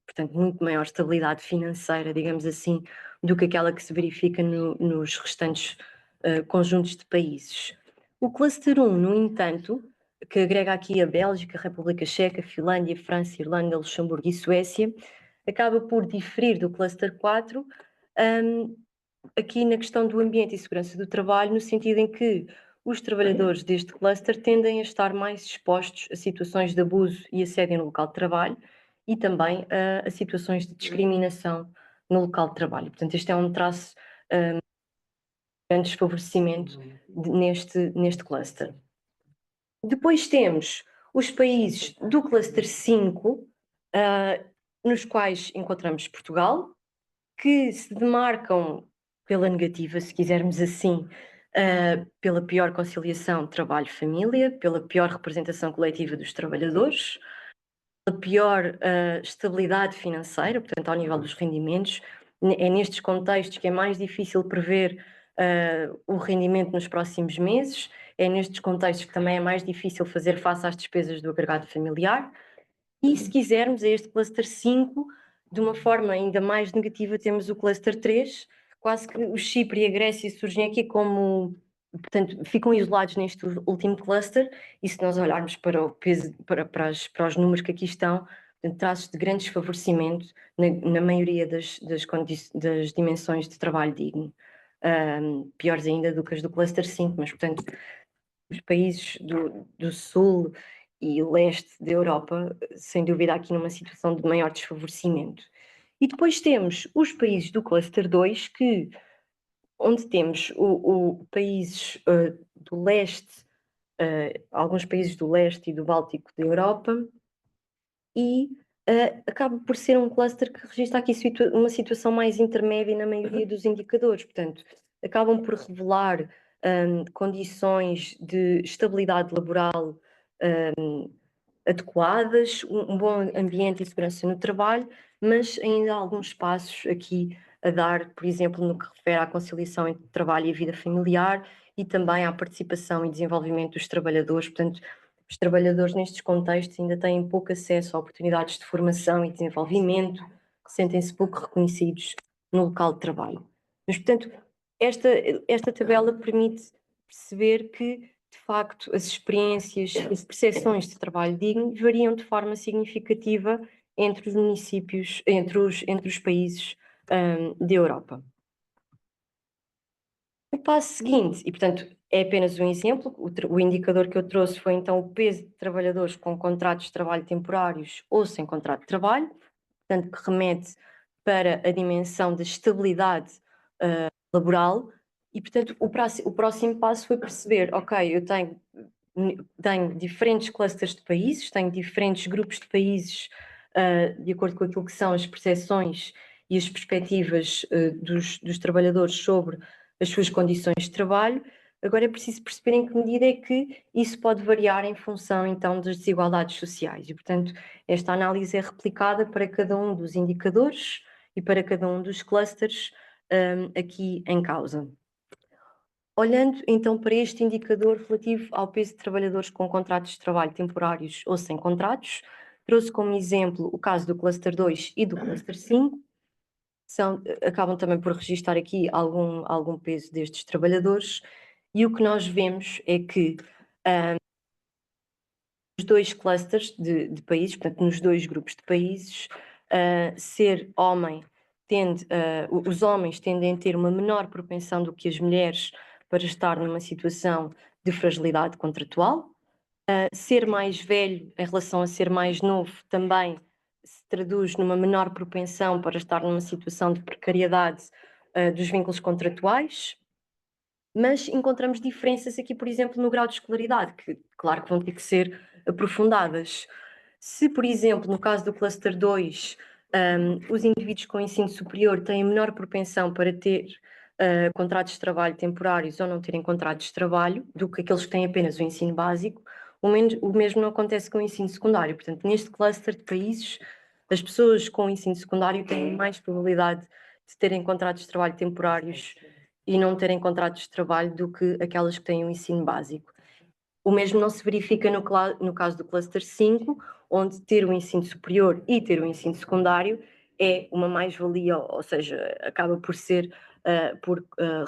portanto, muito maior estabilidade financeira, digamos assim, do que aquela que se verifica nos restantes conjuntos de países. O cluster 1, no entanto, que agrega aqui a Bélgica, a República Checa, Finlândia, França, Irlanda, Luxemburgo e Suécia, acaba por diferir do cluster 4 aqui na questão do ambiente e segurança do trabalho, no sentido em que os trabalhadores deste cluster tendem a estar mais expostos a situações de abuso e assédio no local de trabalho e também a situações de discriminação no local de trabalho. Portanto, este é um traço de grande desfavorecimento neste cluster. Depois temos os países do cluster 5, nos quais encontramos Portugal, que se demarcam pela negativa, se quisermos assim, pela pior conciliação trabalho-família, pela pior representação coletiva dos trabalhadores, pela pior estabilidade financeira, portanto, ao nível dos rendimentos. É nestes contextos que é mais difícil prever o rendimento nos próximos meses, é nestes contextos que também é mais difícil fazer face às despesas do agregado familiar. E se quisermos, a este cluster 5, de uma forma ainda mais negativa, temos o cluster 3, quase que o Chipre e a Grécia surgem aqui como, portanto, ficam isolados neste último cluster, e se nós olharmos para o peso, para os números que aqui estão, traços de grande desfavorecimento na maioria das dimensões de trabalho digno. Piores ainda do que as do cluster 5, mas, portanto, os países do sul e leste da Europa, sem dúvida, aqui numa situação de maior desfavorecimento. E depois temos os países do cluster 2, onde temos países do leste, alguns países do leste e do Báltico da Europa, e acaba por ser um cluster que registra aqui uma situação mais intermédia na maioria dos indicadores, portanto, acabam por revelar condições de estabilidade laboral adequadas, um bom ambiente e segurança no trabalho, mas ainda há alguns passos aqui a dar, por exemplo, no que refere à conciliação entre o trabalho e a vida familiar e também à participação e desenvolvimento dos trabalhadores. Portanto, os trabalhadores nestes contextos ainda têm pouco acesso a oportunidades de formação e desenvolvimento, sentem-se pouco reconhecidos no local de trabalho. Mas, portanto, esta tabela permite perceber que, de facto, as experiências, as percepções de trabalho digno variam de forma significativa entre os municípios, entre os países da Europa. O passo seguinte, e portanto é apenas um exemplo, o indicador que eu trouxe foi então o peso de trabalhadores com contratos de trabalho temporários ou sem contrato de trabalho, portanto que remete para a dimensão da estabilidade laboral. E, portanto, o próximo passo foi perceber, ok, eu tenho tenho diferentes clusters de países, tenho diferentes grupos de países, de acordo com aquilo que são as percepções e as perspectivas dos trabalhadores sobre as suas condições de trabalho. Agora é preciso perceber em que medida é que isso pode variar em função, então, das desigualdades sociais. E, portanto, esta análise é replicada para cada um dos indicadores e para cada um dos clusters aqui em causa. Olhando, então, para este indicador relativo ao peso de trabalhadores com contratos de trabalho temporários ou sem contratos, trouxe como exemplo o caso do cluster 2 e do cluster 5, acabam também por registar aqui algum peso destes trabalhadores, e o que nós vemos é que nos dois clusters de países, portanto, nos dois grupos de países, ser homem os homens tendem a ter uma menor propensão do que as mulheres para estar numa situação de fragilidade contratual. Ser mais velho em relação a ser mais novo também se traduz numa menor propensão para estar numa situação de precariedade dos vínculos contratuais. Mas encontramos diferenças aqui, por exemplo, no grau de escolaridade, que claro que vão ter que ser aprofundadas. Se, por exemplo, no caso do cluster 2, os indivíduos com ensino superior têm menor propensão para ter contratos de trabalho temporários ou não terem contratos de trabalho do que aqueles que têm apenas o ensino básico, o mesmo não acontece com o ensino secundário. Portanto, neste cluster de países, as pessoas com o ensino secundário têm mais probabilidade de terem contratos de trabalho temporários e não terem contratos de trabalho do que aquelas que têm o ensino básico. O mesmo não se verifica no caso do cluster 5, onde ter o ensino superior e ter o ensino secundário é uma mais-valia, ou seja, acaba por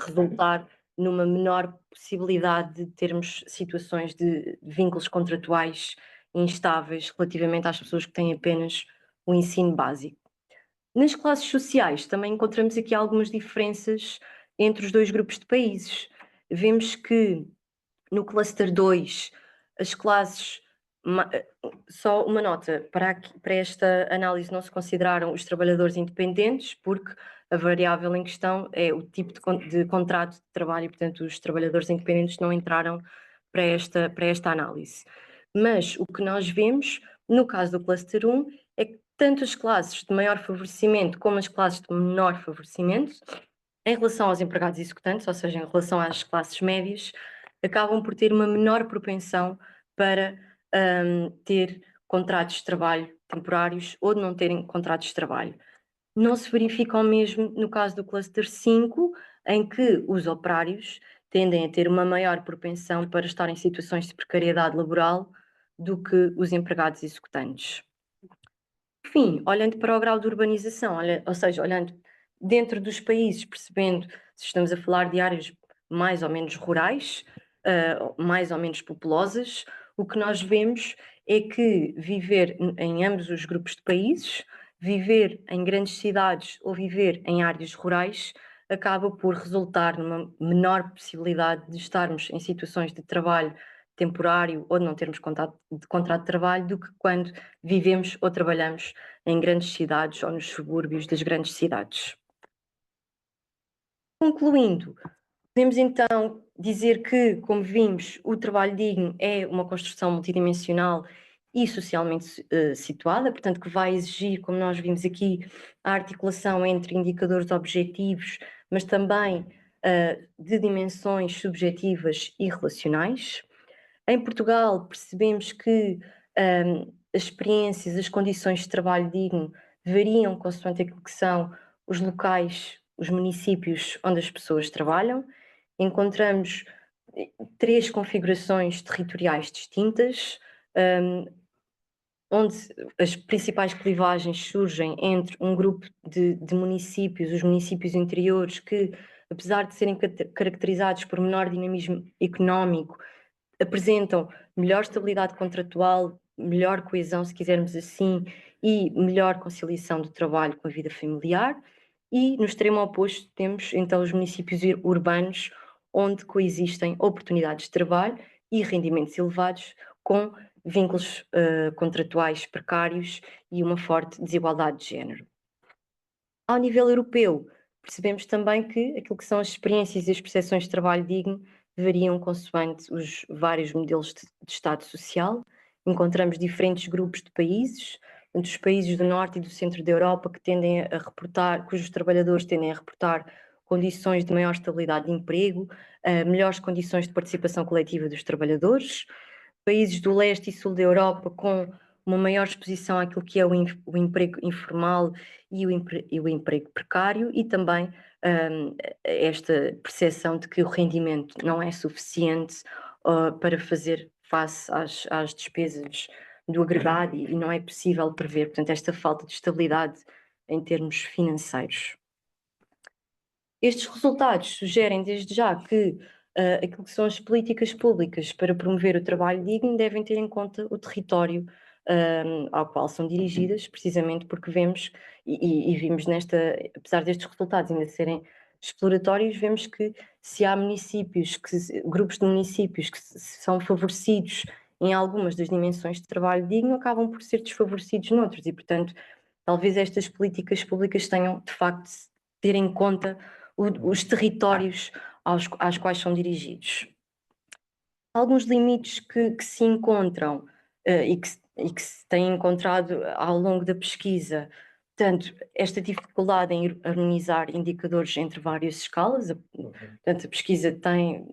resultar numa menor possibilidade de termos situações de vínculos contratuais instáveis relativamente às pessoas que têm apenas o ensino básico. Nas classes sociais também encontramos aqui algumas diferenças entre os dois grupos de países. Vemos que no cluster 2 as classes, só uma nota, para esta análise não se consideraram os trabalhadores independentes, porque a variável em questão é o tipo de contrato de trabalho e, portanto, os trabalhadores independentes não entraram para esta análise. Mas o que nós vemos, no caso do cluster 1, é que tanto as classes de maior favorecimento como as classes de menor favorecimento, em relação aos empregados executantes, ou seja, em relação às classes médias, acabam por ter uma menor propensão para ter contratos de trabalho temporários ou de não terem contratos de trabalho. Não se verifica o mesmo no caso do cluster 5, em que os operários tendem a ter uma maior propensão para estar em situações de precariedade laboral do que os empregados executantes. Por fim, olhando para o grau de urbanização, ou seja, olhando dentro dos países, percebendo se estamos a falar de áreas mais ou menos rurais, mais ou menos populosas, o que nós vemos é que viver em ambos os grupos de países, viver em grandes cidades ou viver em áreas rurais, acaba por resultar numa menor possibilidade de estarmos em situações de trabalho temporário ou de não termos contrato de trabalho do que quando vivemos ou trabalhamos em grandes cidades ou nos subúrbios das grandes cidades. Concluindo, podemos então dizer que, como vimos, o trabalho digno é uma construção multidimensional e socialmente situada, portanto que vai exigir, como nós vimos aqui, a articulação entre indicadores objetivos, mas também de dimensões subjetivas e relacionais. Em Portugal, percebemos que as experiências, as condições de trabalho digno variam consoante aquilo que são os locais, os municípios onde as pessoas trabalham. Encontramos 3 configurações territoriais distintas, onde as principais clivagens surgem entre um grupo de municípios, os municípios interiores, que, apesar de serem caracterizados por menor dinamismo económico, apresentam melhor estabilidade contratual, melhor coesão, se quisermos assim, e melhor conciliação do trabalho com a vida familiar. E no extremo oposto temos então os municípios urbanos, onde coexistem oportunidades de trabalho e rendimentos elevados com vínculos contratuais precários e uma forte desigualdade de género. Ao nível europeu, percebemos também que aquilo que são as experiências e as percepções de trabalho digno variam consoante os vários modelos de Estado Social. Encontramos diferentes grupos de países, os países do norte e do centro da Europa que tendem a reportar, cujos trabalhadores tendem a reportar condições de maior estabilidade de emprego, melhores condições de participação coletiva dos trabalhadores. Países do leste e sul da Europa com uma maior exposição àquilo que é o emprego informal e o emprego precário, e também esta percepção de que o rendimento não é suficiente para fazer face às despesas do agregado e não é possível prever, portanto, esta falta de estabilidade em termos financeiros. Estes resultados sugerem desde já que aquilo que são as políticas públicas para promover o trabalho digno devem ter em conta o território ao qual são dirigidas, precisamente porque vemos, e vimos apesar destes resultados ainda serem exploratórios, vemos que se há municípios, grupos de municípios que são favorecidos em algumas das dimensões de trabalho digno, acabam por ser desfavorecidos noutros, e portanto talvez estas políticas públicas tenham de facto de ter em conta os territórios aos quais são dirigidos. Alguns limites que se encontram e que se têm encontrado ao longo da pesquisa, portanto, esta dificuldade em harmonizar indicadores entre várias escalas, portanto, a pesquisa tem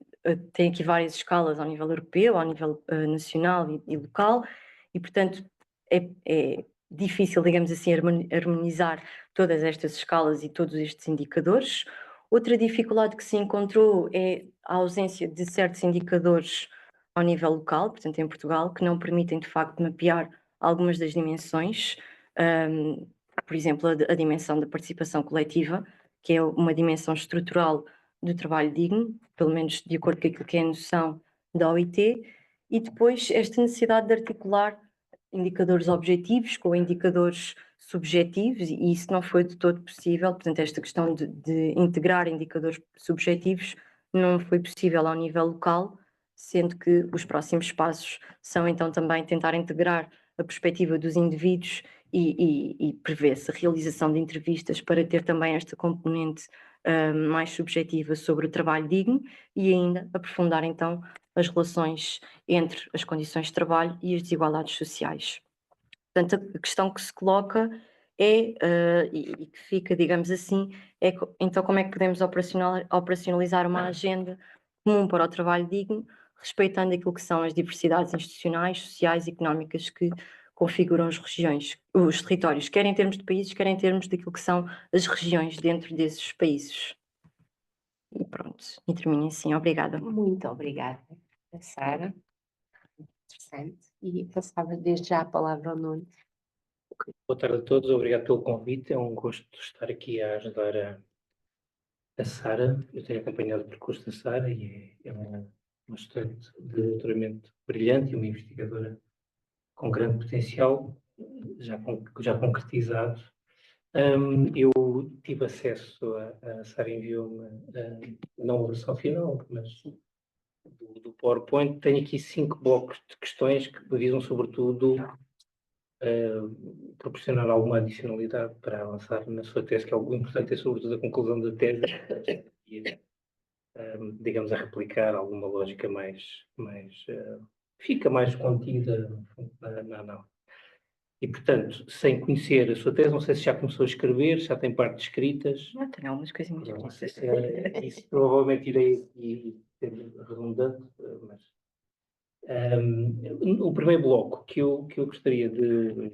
aqui várias escalas ao nível europeu, ao nível nacional e local, e portanto é difícil, digamos assim, harmonizar todas estas escalas e todos estes indicadores. Outra dificuldade que se encontrou é a ausência de certos indicadores ao nível local, portanto em Portugal, que não permitem de facto mapear algumas das dimensões, por exemplo, a dimensão da participação coletiva, que é uma dimensão estrutural do trabalho digno, pelo menos de acordo com aquilo que é a noção da OIT, e depois esta necessidade de articular indicadores objetivos com indicadores subjetivos, e isso não foi de todo possível, portanto esta questão de integrar indicadores subjetivos não foi possível ao nível local, sendo que os próximos passos são então também tentar integrar a perspectiva dos indivíduos e prevê-se a realização de entrevistas para ter também esta componente mais subjetiva sobre o trabalho digno e ainda aprofundar então as relações entre as condições de trabalho e as desigualdades sociais. Portanto, a questão que se coloca é, e que fica, digamos assim, é então como é que podemos operacionalizar uma agenda comum para o trabalho digno, respeitando aquilo que são as diversidades institucionais, sociais e económicas que configuram os territórios, quer em termos de países, quer em termos daquilo que são as regiões dentro desses países. E pronto, e termino assim. Obrigada. Muito obrigada, Sara. Interessante. E passava desde já a palavra ao Nuno. Boa tarde a todos, obrigado pelo convite. É um gosto estar aqui a ajudar a Sara. Eu tenho acompanhado o percurso da Sara e é uma estudante de doutoramento brilhante e uma investigadora com grande potencial, já concretizado. Eu tive acesso a Sara enviou-me não a versão final, mas do PowerPoint. Tenho aqui 5 blocos de questões que visam sobretudo proporcionar alguma adicionalidade para avançar na sua tese, que é algo importante, é sobretudo a conclusão da tese e, digamos, a replicar alguma lógica fica mais contida na análise. E, portanto, sem conhecer a sua tese, não sei se já começou a escrever, já tem partes escritas. Já tenho algumas coisinhas. Não sei se isso provavelmente irei ser redundante, mas o primeiro bloco que eu gostaria de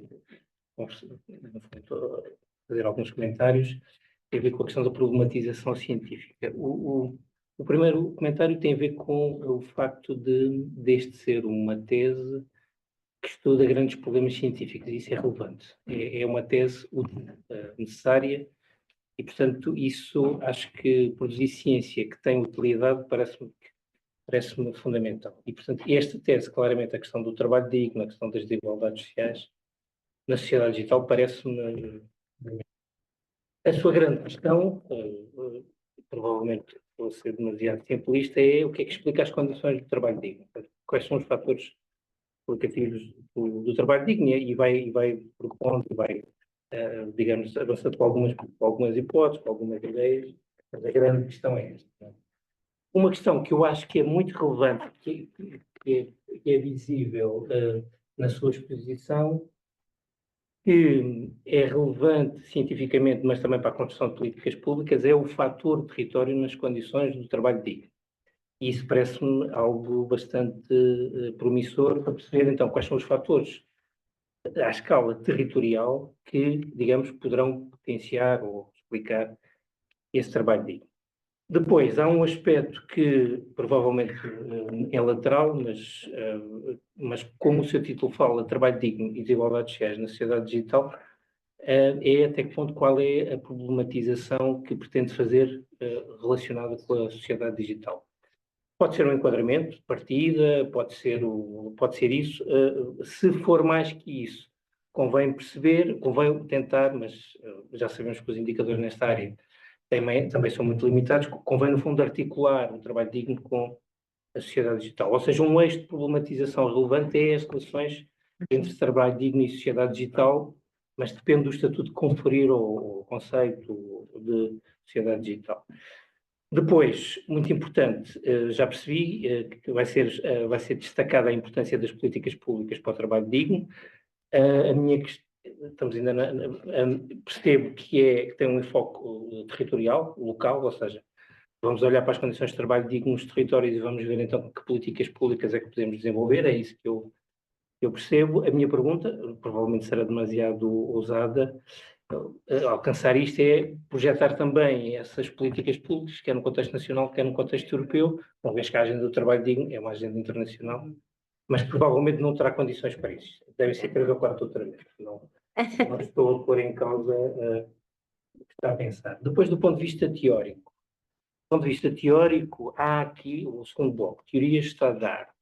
fazer alguns comentários tem a ver com a questão da problematização científica. O primeiro comentário tem a ver com o facto deste ser uma tese que estuda grandes problemas científicos, e isso é relevante. É uma tese útil, necessária, e, portanto, isso acho que produzir ciência que tem utilidade parece-me fundamental. E, portanto, esta tese, claramente, a questão do trabalho digno, a questão das desigualdades sociais na sociedade digital, parece-me a sua grande questão, provavelmente vou ser demasiado simplista, é o que é que explica as condições do trabalho digno. Quais são os fatores explicativos do trabalho digno, e vai propondo, digamos, avançando com algumas hipóteses, com algumas ideias, mas a grande questão é esta. Uma questão que eu acho que é muito relevante, que é visível na sua exposição, que é relevante cientificamente, mas também para a construção de políticas públicas, é o fator território nas condições do trabalho digno. E isso parece-me algo bastante promissor para perceber, então, quais são os fatores à escala territorial que, digamos, poderão potenciar ou explicar esse trabalho digno. Depois, há um aspecto que provavelmente é lateral, mas como o seu título fala, trabalho digno e desigualdades sociais na sociedade digital, é até que ponto qual é a problematização que pretende fazer relacionada com a sociedade digital. Pode ser um enquadramento de partida, pode ser isso. Se for mais que isso, convém perceber, convém tentar, mas já sabemos que os indicadores nesta área também são muito limitados, convém, no fundo, articular o trabalho digno com a sociedade digital. Ou seja, um eixo de problematização relevante é as relações entre trabalho digno e sociedade digital, mas depende do estatuto que conferir ao conceito de sociedade digital. Depois, muito importante, já percebi que vai ser destacada a importância das políticas públicas para o trabalho digno. A minha questão, estamos ainda percebo que tem um enfoque territorial, local, ou seja, vamos olhar para as condições de trabalho digno nos territórios e vamos ver então que políticas públicas é que podemos desenvolver, é isso que eu percebo. A minha pergunta, provavelmente será demasiado ousada, alcançar isto é projetar também essas políticas públicas, quer no contexto nacional, quer no contexto europeu, uma vez que a agenda do trabalho digno é uma agenda internacional, mas provavelmente não terá condições para isso. Deve ser 3 ou 4 outra vez. Não estou a pôr em causa o que está a pensar. Depois, do ponto de vista teórico. Do ponto de vista teórico, há aqui o segundo bloco, teoria estado da arte.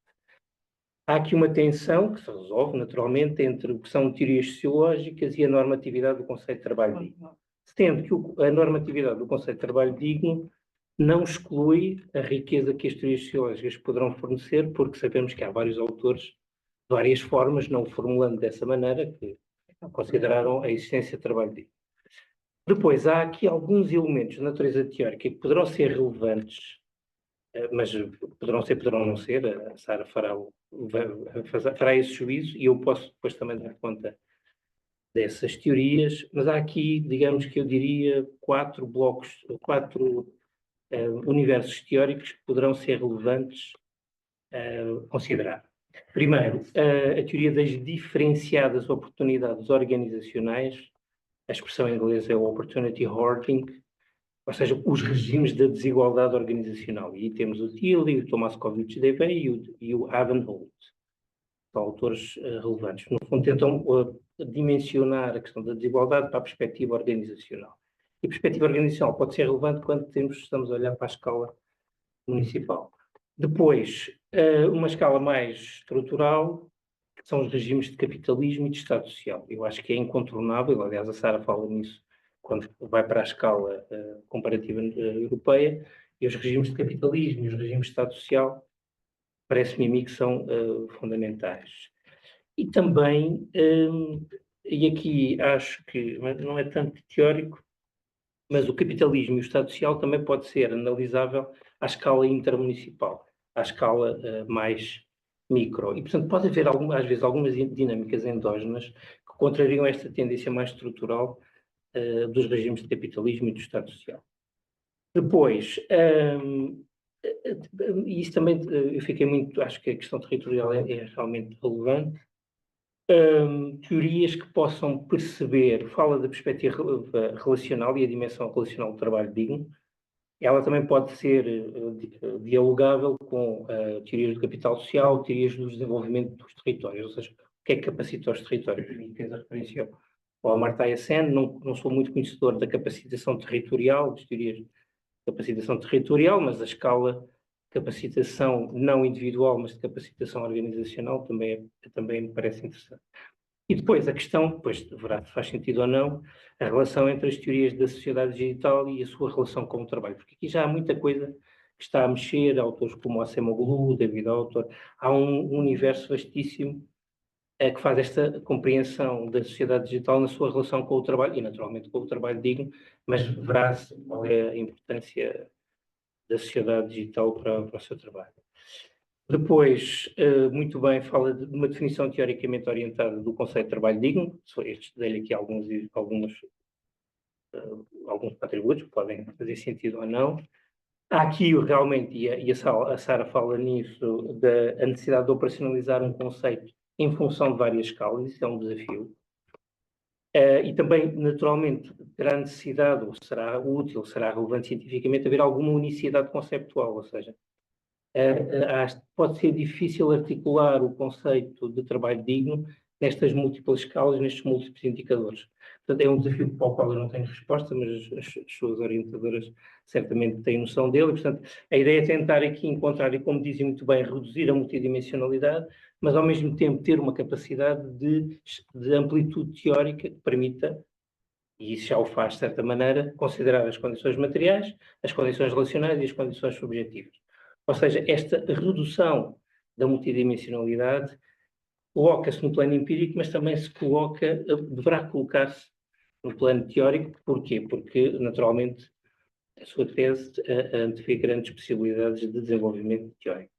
Há aqui uma tensão que se resolve naturalmente entre o que são teorias sociológicas e a normatividade do conceito de trabalho digno. Sendo que a normatividade do conceito de trabalho digno não exclui a riqueza que as teorias sociológicas poderão fornecer, porque sabemos que há vários autores de várias formas, não formulando dessa maneira, que consideraram a existência de trabalho digno. Depois, há aqui alguns elementos de natureza teórica que poderão ser relevantes, mas poderão não ser. A Sara fará esse juízo e eu posso depois também dar conta dessas teorias, mas há aqui, digamos que eu diria, quatro universos teóricos que poderão ser relevantes a considerar. Primeiro, a teoria das diferenciadas oportunidades organizacionais, a expressão em inglês é o opportunity hoarding, ou seja, os regimes da desigualdade organizacional. E aí temos o Tilly, o Tomás Kovics-Debey e o Avenholt, são autores relevantes. No fundo, tentam dimensionar a questão da desigualdade para a perspectiva organizacional. E a perspectiva organizacional pode ser relevante quando estamos a olhar para a escala municipal. Depois, uma escala mais estrutural, que são os regimes de capitalismo e de Estado Social. Eu acho que é incontornável, aliás, a Sara fala nisso quando vai para a escala comparativa europeia, e os regimes de capitalismo e os regimes de Estado Social, parece-me a mim que são fundamentais. E também, e aqui acho que não é tanto teórico, mas o capitalismo e o Estado Social também pode ser analisável à escala intermunicipal, à escala mais micro. E, portanto, pode haver, às vezes, algumas dinâmicas endógenas que contrariam esta tendência mais estrutural dos regimes de capitalismo e do Estado Social. Depois, e isso também, eu fiquei muito, acho que a questão territorial é realmente relevante, teorias que possam perceber, fala da perspectiva relacional e a dimensão relacional do trabalho digno, ela também pode ser dialogável com teorias do capital social, teorias do desenvolvimento dos territórios, ou seja, o que é que capacita os territórios. E fez a referência ao Amartya Sen, não sou muito conhecedor da capacitação territorial, das teorias de capacitação territorial, mas a escala de capacitação não individual, mas de capacitação organizacional também me parece interessante. E depois a questão, depois verá se faz sentido ou não, a relação entre as teorias da sociedade digital e a sua relação com o trabalho, porque aqui já há muita coisa que está a mexer, autores como Acemoglu, David Autor, há um universo vastíssimo que faz esta compreensão da sociedade digital na sua relação com o trabalho, e naturalmente com o trabalho digno, mas verá-se qual é a importância da sociedade digital para o seu trabalho. Depois, muito bem, fala de uma definição teoricamente orientada do conceito de trabalho digno. Dei-lhe aqui alguns atributos que podem fazer sentido ou não. Há aqui realmente, e a Sara fala nisso, da necessidade de operacionalizar um conceito em função de várias escalas. Isso é um desafio. E também, naturalmente, terá necessidade, ou será útil, será relevante cientificamente, haver alguma unicidade conceptual, ou seja, pode ser difícil articular o conceito de trabalho digno nestas múltiplas escalas, nestes múltiplos indicadores. Portanto, é um desafio para o qual eu não tenho resposta, mas as suas orientadoras certamente têm noção dele. E, portanto, a ideia é tentar aqui encontrar, e como dizem muito bem, reduzir a multidimensionalidade, mas ao mesmo tempo ter uma capacidade de amplitude teórica que permita, e isso já o faz de certa maneira, considerar as condições materiais, as condições relacionais e as condições subjetivas. Ou seja, esta redução da multidimensionalidade coloca-se no plano empírico, mas também deverá colocar-se no plano teórico. Porquê? Porque, naturalmente, a sua tese antevê grandes possibilidades de desenvolvimento teórico.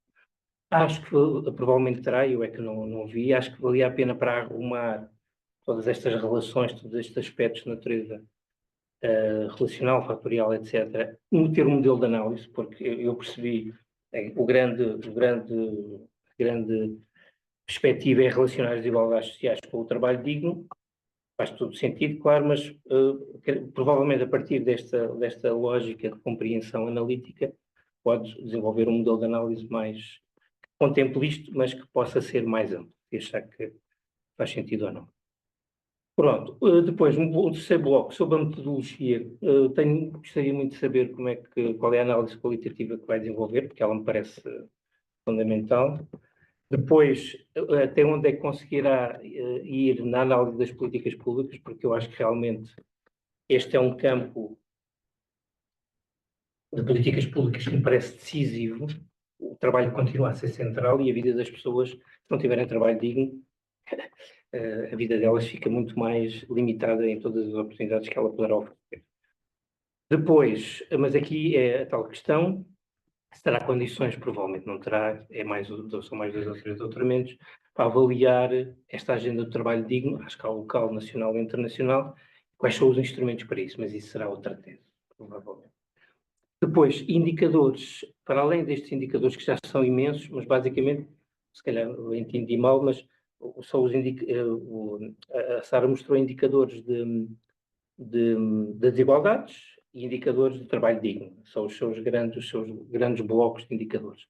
Acho que provavelmente terá, eu é que não vi, acho que valia a pena para arrumar todas estas relações, todos estes aspectos de natureza relacional, fatorial, etc., ter um modelo de análise, porque eu percebi grande perspectiva é relacionar as desigualdades sociais com o trabalho digno. Faz todo sentido, claro, mas provavelmente a partir desta lógica de compreensão analítica pode desenvolver um modelo de análise mais que contemple isto, mas que possa ser mais amplo, se achar que faz sentido ou não. Pronto, depois um terceiro bloco sobre a metodologia. Gostaria muito de saber qual é a análise qualitativa que vai desenvolver, porque ela me parece fundamental. Depois, até onde é que conseguirá ir na análise das políticas públicas, porque eu acho que realmente este é um campo de políticas públicas que me parece decisivo. O trabalho continua a ser central e a vida das pessoas, se não tiverem trabalho digno, a vida delas fica muito mais limitada em todas as oportunidades que ela poderá oferecer. Depois, mas aqui é a tal questão, se terá condições, provavelmente não terá, são mais 2 ou 3 doutoramentos, para avaliar esta agenda do trabalho digno, à escala local, nacional e internacional, quais são os instrumentos para isso, mas isso será outra tese, provavelmente. Depois, indicadores, para além destes indicadores que já são imensos, mas basicamente, se calhar eu entendi mal, mas são a Sara mostrou indicadores de desigualdades e indicadores de trabalho digno. São os seus grandes blocos de indicadores.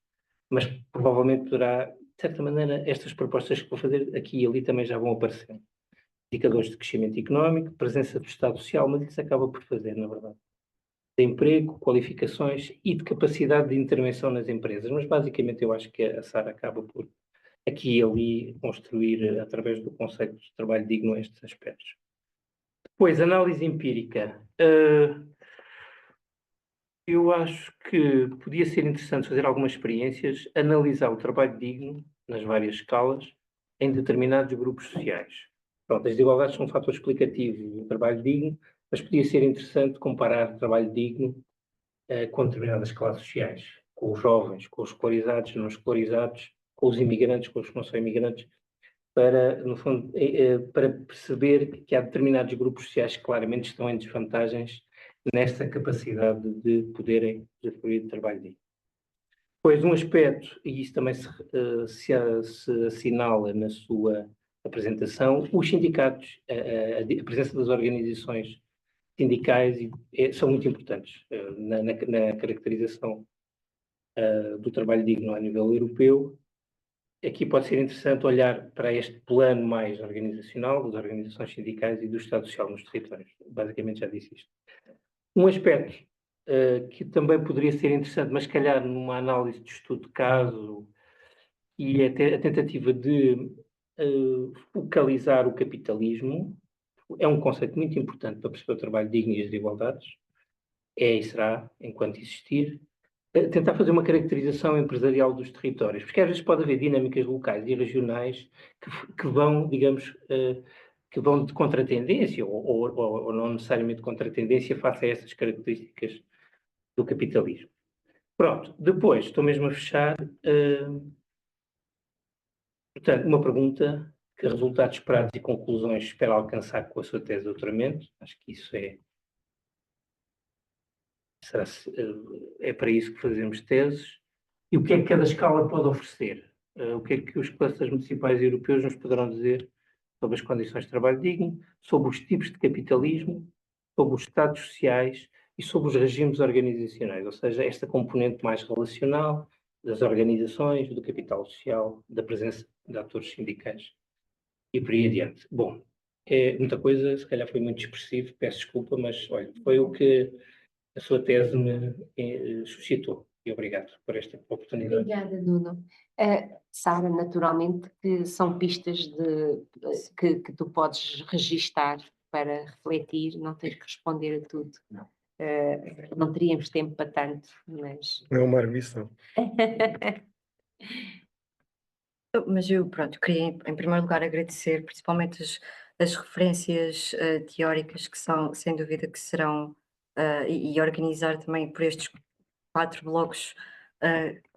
Mas provavelmente poderá, de certa maneira, estas propostas que vou fazer aqui e ali também já vão aparecer. Indicadores de crescimento económico, presença do Estado Social, mas isso acaba por fazer, na verdade. De emprego, qualificações e de capacidade de intervenção nas empresas. Mas basicamente eu acho que a Sara acaba por aqui e ali construir, através do conceito de trabalho digno, estes aspectos. Depois, análise empírica. Eu acho que podia ser interessante fazer algumas experiências, analisar o trabalho digno, nas várias escalas, em determinados grupos sociais. Pronto, as desigualdades são um fator explicativo do trabalho digno, mas podia ser interessante comparar trabalho digno com determinadas classes sociais, com os jovens, com os escolarizados, não escolarizados, com os imigrantes, com os que não são imigrantes, para, no fundo, para perceber que há determinados grupos sociais que claramente estão em desvantagens nesta capacidade de poderem usufruir de trabalho digno. Depois, um aspecto, e isso também se assinala na sua apresentação, os sindicatos, a presença das organizações sindicais são muito importantes na caracterização do trabalho digno a nível europeu. Aqui pode ser interessante olhar para este plano mais organizacional, das organizações sindicais e do Estado Social nos territórios. Basicamente já disse isto. Um aspecto que também poderia ser interessante, mas se calhar numa análise de estudo de caso, e é a tentativa de focalizar o capitalismo, é um conceito muito importante para perceber o trabalho digno e as desigualdades, e será, enquanto existir, tentar fazer uma caracterização empresarial dos territórios, porque às vezes pode haver dinâmicas locais e regionais que vão, digamos, que vão de contratendência, ou não necessariamente contratendência face a essas características do capitalismo. Pronto, depois, estou mesmo a fechar. Portanto, uma pergunta: que resultados esperados e conclusões espera alcançar com a sua tese de doutoramento? Acho que isso é para isso que fazemos teses. E o que é que cada escala pode oferecer? O que é que os clusters municipais e europeus nos poderão dizer sobre as condições de trabalho digno, sobre os tipos de capitalismo, sobre os estados sociais e sobre os regimes organizacionais, ou seja, esta componente mais relacional das organizações, do capital social, da presença de atores sindicais e por aí adiante. Bom, é muita coisa, se calhar foi muito expressivo, peço desculpa, mas olha, foi o que a sua tese me suscitou. E obrigado por esta oportunidade. Obrigada, Nuno. Sara, naturalmente que são pistas que tu podes registar para refletir, não tens que responder a tudo. Não teríamos tempo para tanto, mas... É uma arguição. Mas eu, pronto, queria em primeiro lugar agradecer principalmente as referências teóricas que são, sem dúvida, que serão, e organizar também por estes 4 blocos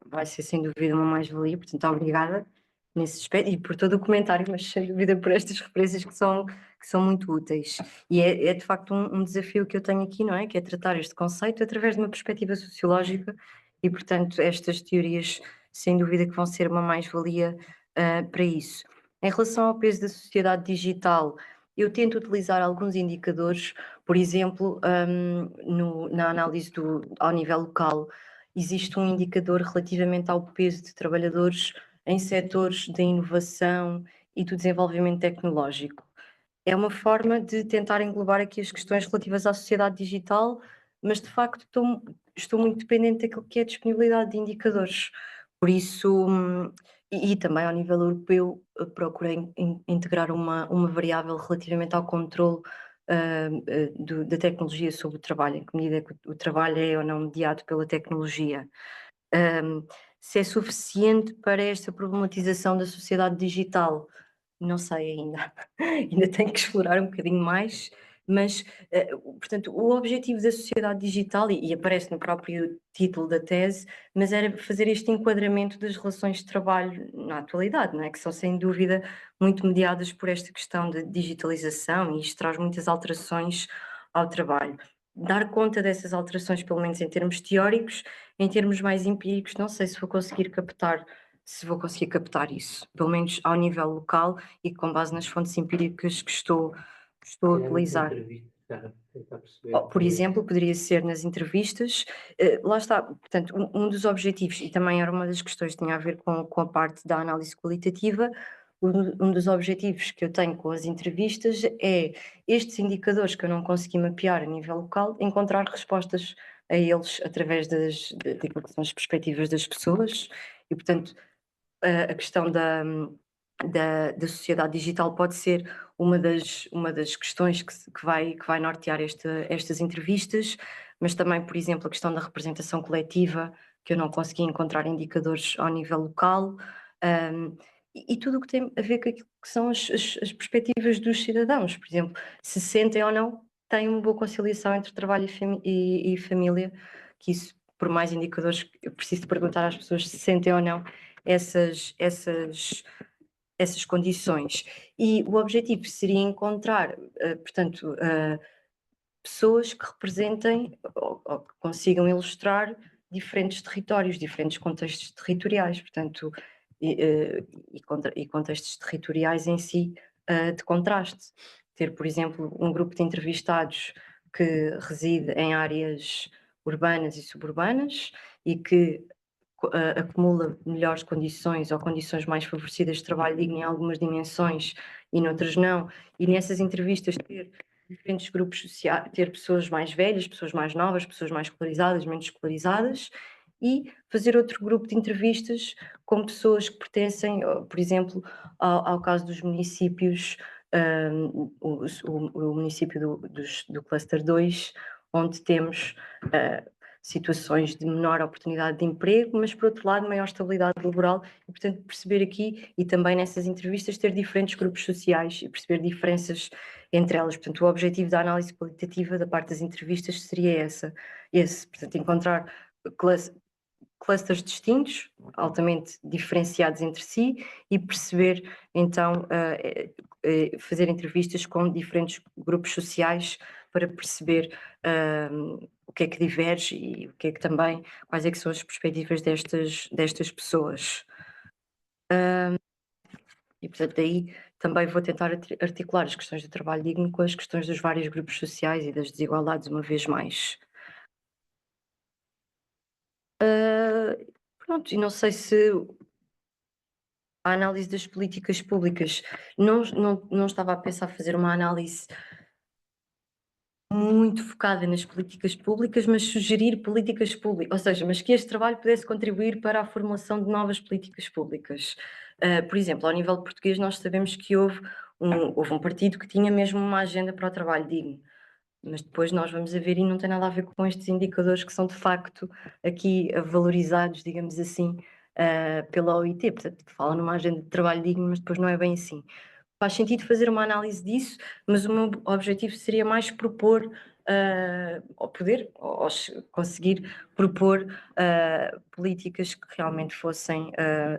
vai ser sem dúvida uma mais-valia, portanto obrigada nesse aspecto e por todo o comentário, mas sem dúvida por estas referências que são muito úteis. E é de facto um desafio que eu tenho aqui, não é? Que é tratar este conceito através de uma perspectiva sociológica e, portanto, estas teorias sem dúvida que vão ser uma mais-valia para isso. Em relação ao peso da sociedade digital, eu tento utilizar alguns indicadores, por exemplo, na análise ao nível local, existe um indicador relativamente ao peso de trabalhadores em setores da inovação e do desenvolvimento tecnológico. É uma forma de tentar englobar aqui as questões relativas à sociedade digital, mas de facto estou muito dependente daquilo que é a disponibilidade de indicadores. Por isso, e também ao nível europeu, procurei integrar uma variável relativamente ao controle da tecnologia sobre o trabalho, em que medida que o trabalho é ou não mediado pela tecnologia. Se é suficiente para esta problematização da sociedade digital, não sei ainda. Ainda tenho que explorar um bocadinho mais, mas, portanto, o objetivo da sociedade digital, e aparece no próprio título da tese, mas era fazer este enquadramento das relações de trabalho na atualidade, não é? Que são sem dúvida muito mediadas por esta questão de digitalização, e isto traz muitas alterações ao trabalho. Dar conta dessas alterações, pelo menos em termos teóricos, em termos mais empíricos, não sei se vou conseguir captar isso, pelo menos ao nível local e com base nas fontes empíricas que estou a utilizar. Por exemplo, poderia ser nas entrevistas, lá está, portanto, um dos objetivos, e também era uma das questões que tinha a ver com a parte da análise qualitativa, um dos objetivos que eu tenho com as entrevistas é estes indicadores que eu não consegui mapear a nível local, encontrar respostas a eles através daquilo que são as perspectivas das pessoas, e portanto a questão da sociedade digital pode ser uma das questões que vai nortear estas entrevistas, mas também, por exemplo, a questão da representação coletiva, que eu não consegui encontrar indicadores ao nível local, e tudo o que tem a ver com aquilo que são as perspectivas dos cidadãos, por exemplo, se sentem ou não têm uma boa conciliação entre trabalho e família, que isso, por mais indicadores, eu preciso perguntar às pessoas se sentem ou não essas condições. E o objetivo seria encontrar, portanto, pessoas que representem ou que consigam ilustrar diferentes territórios, diferentes contextos territoriais, portanto, e contextos territoriais em si de contraste. Ter, por exemplo, um grupo de entrevistados que reside em áreas urbanas e suburbanas e que acumula melhores condições ou condições mais favorecidas de trabalho digno em algumas dimensões e noutras não, e nessas entrevistas ter diferentes grupos sociais, ter pessoas mais velhas, pessoas mais novas, pessoas mais escolarizadas, menos escolarizadas, e fazer outro grupo de entrevistas com pessoas que pertencem, por exemplo, ao caso dos municípios, o município do Cluster 2, onde temos situações de menor oportunidade de emprego, mas por outro lado maior estabilidade laboral, e portanto perceber aqui e também nessas entrevistas ter diferentes grupos sociais e perceber diferenças entre elas. Portanto, o objetivo da análise qualitativa da parte das entrevistas seria esse, portanto, encontrar clusters distintos, altamente diferenciados entre si, e perceber, então, fazer entrevistas com diferentes grupos sociais para perceber o que é que diverge e o que é que também, quais é que são as perspectivas destas pessoas. E, portanto, daí também vou tentar articular as questões do trabalho digno com as questões dos vários grupos sociais e das desigualdades, uma vez mais. Pronto, e não sei se a análise das políticas públicas, não estava a pensar fazer uma análise muito focada nas políticas públicas, mas sugerir políticas públicas, ou seja, mas que este trabalho pudesse contribuir para a formulação de novas políticas públicas. Por exemplo, ao nível português, nós sabemos que houve um partido que tinha mesmo uma agenda para o trabalho digno, mas depois nós vamos a ver e não tem nada a ver com estes indicadores que são de facto aqui valorizados, digamos assim, pela OIT. Portanto, fala numa agenda de trabalho digno, mas depois não é bem assim. Faz sentido fazer uma análise disso, mas o meu objetivo seria mais propor, ou poder, ou conseguir propor políticas que realmente fossem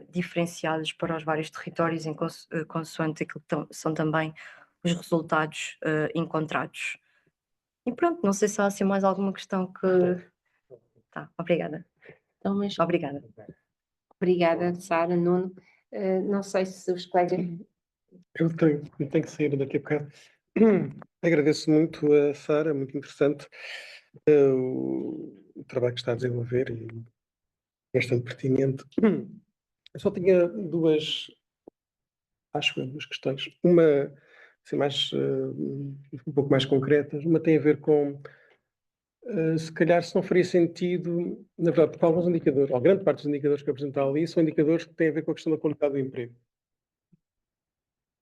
diferenciadas para os vários territórios, consoante aquilo que são também os resultados encontrados. E pronto, não sei se há assim mais alguma questão que. Tá, obrigada. Então, mas Obrigada. obrigada, Sara, Nuno. Não sei se os colegas. Eu tenho que sair daqui a bocado. Agradeço muito a Sara, muito interessante o trabalho que está a desenvolver e bastante pertinente. Eu só tinha duas questões. Uma, assim, um pouco mais concretas. Uma tem a ver com, se calhar, se não faria sentido, na verdade, porque alguns indicadores, ou grande parte dos indicadores que apresentaram ali, são indicadores que têm a ver com a questão da qualidade do emprego.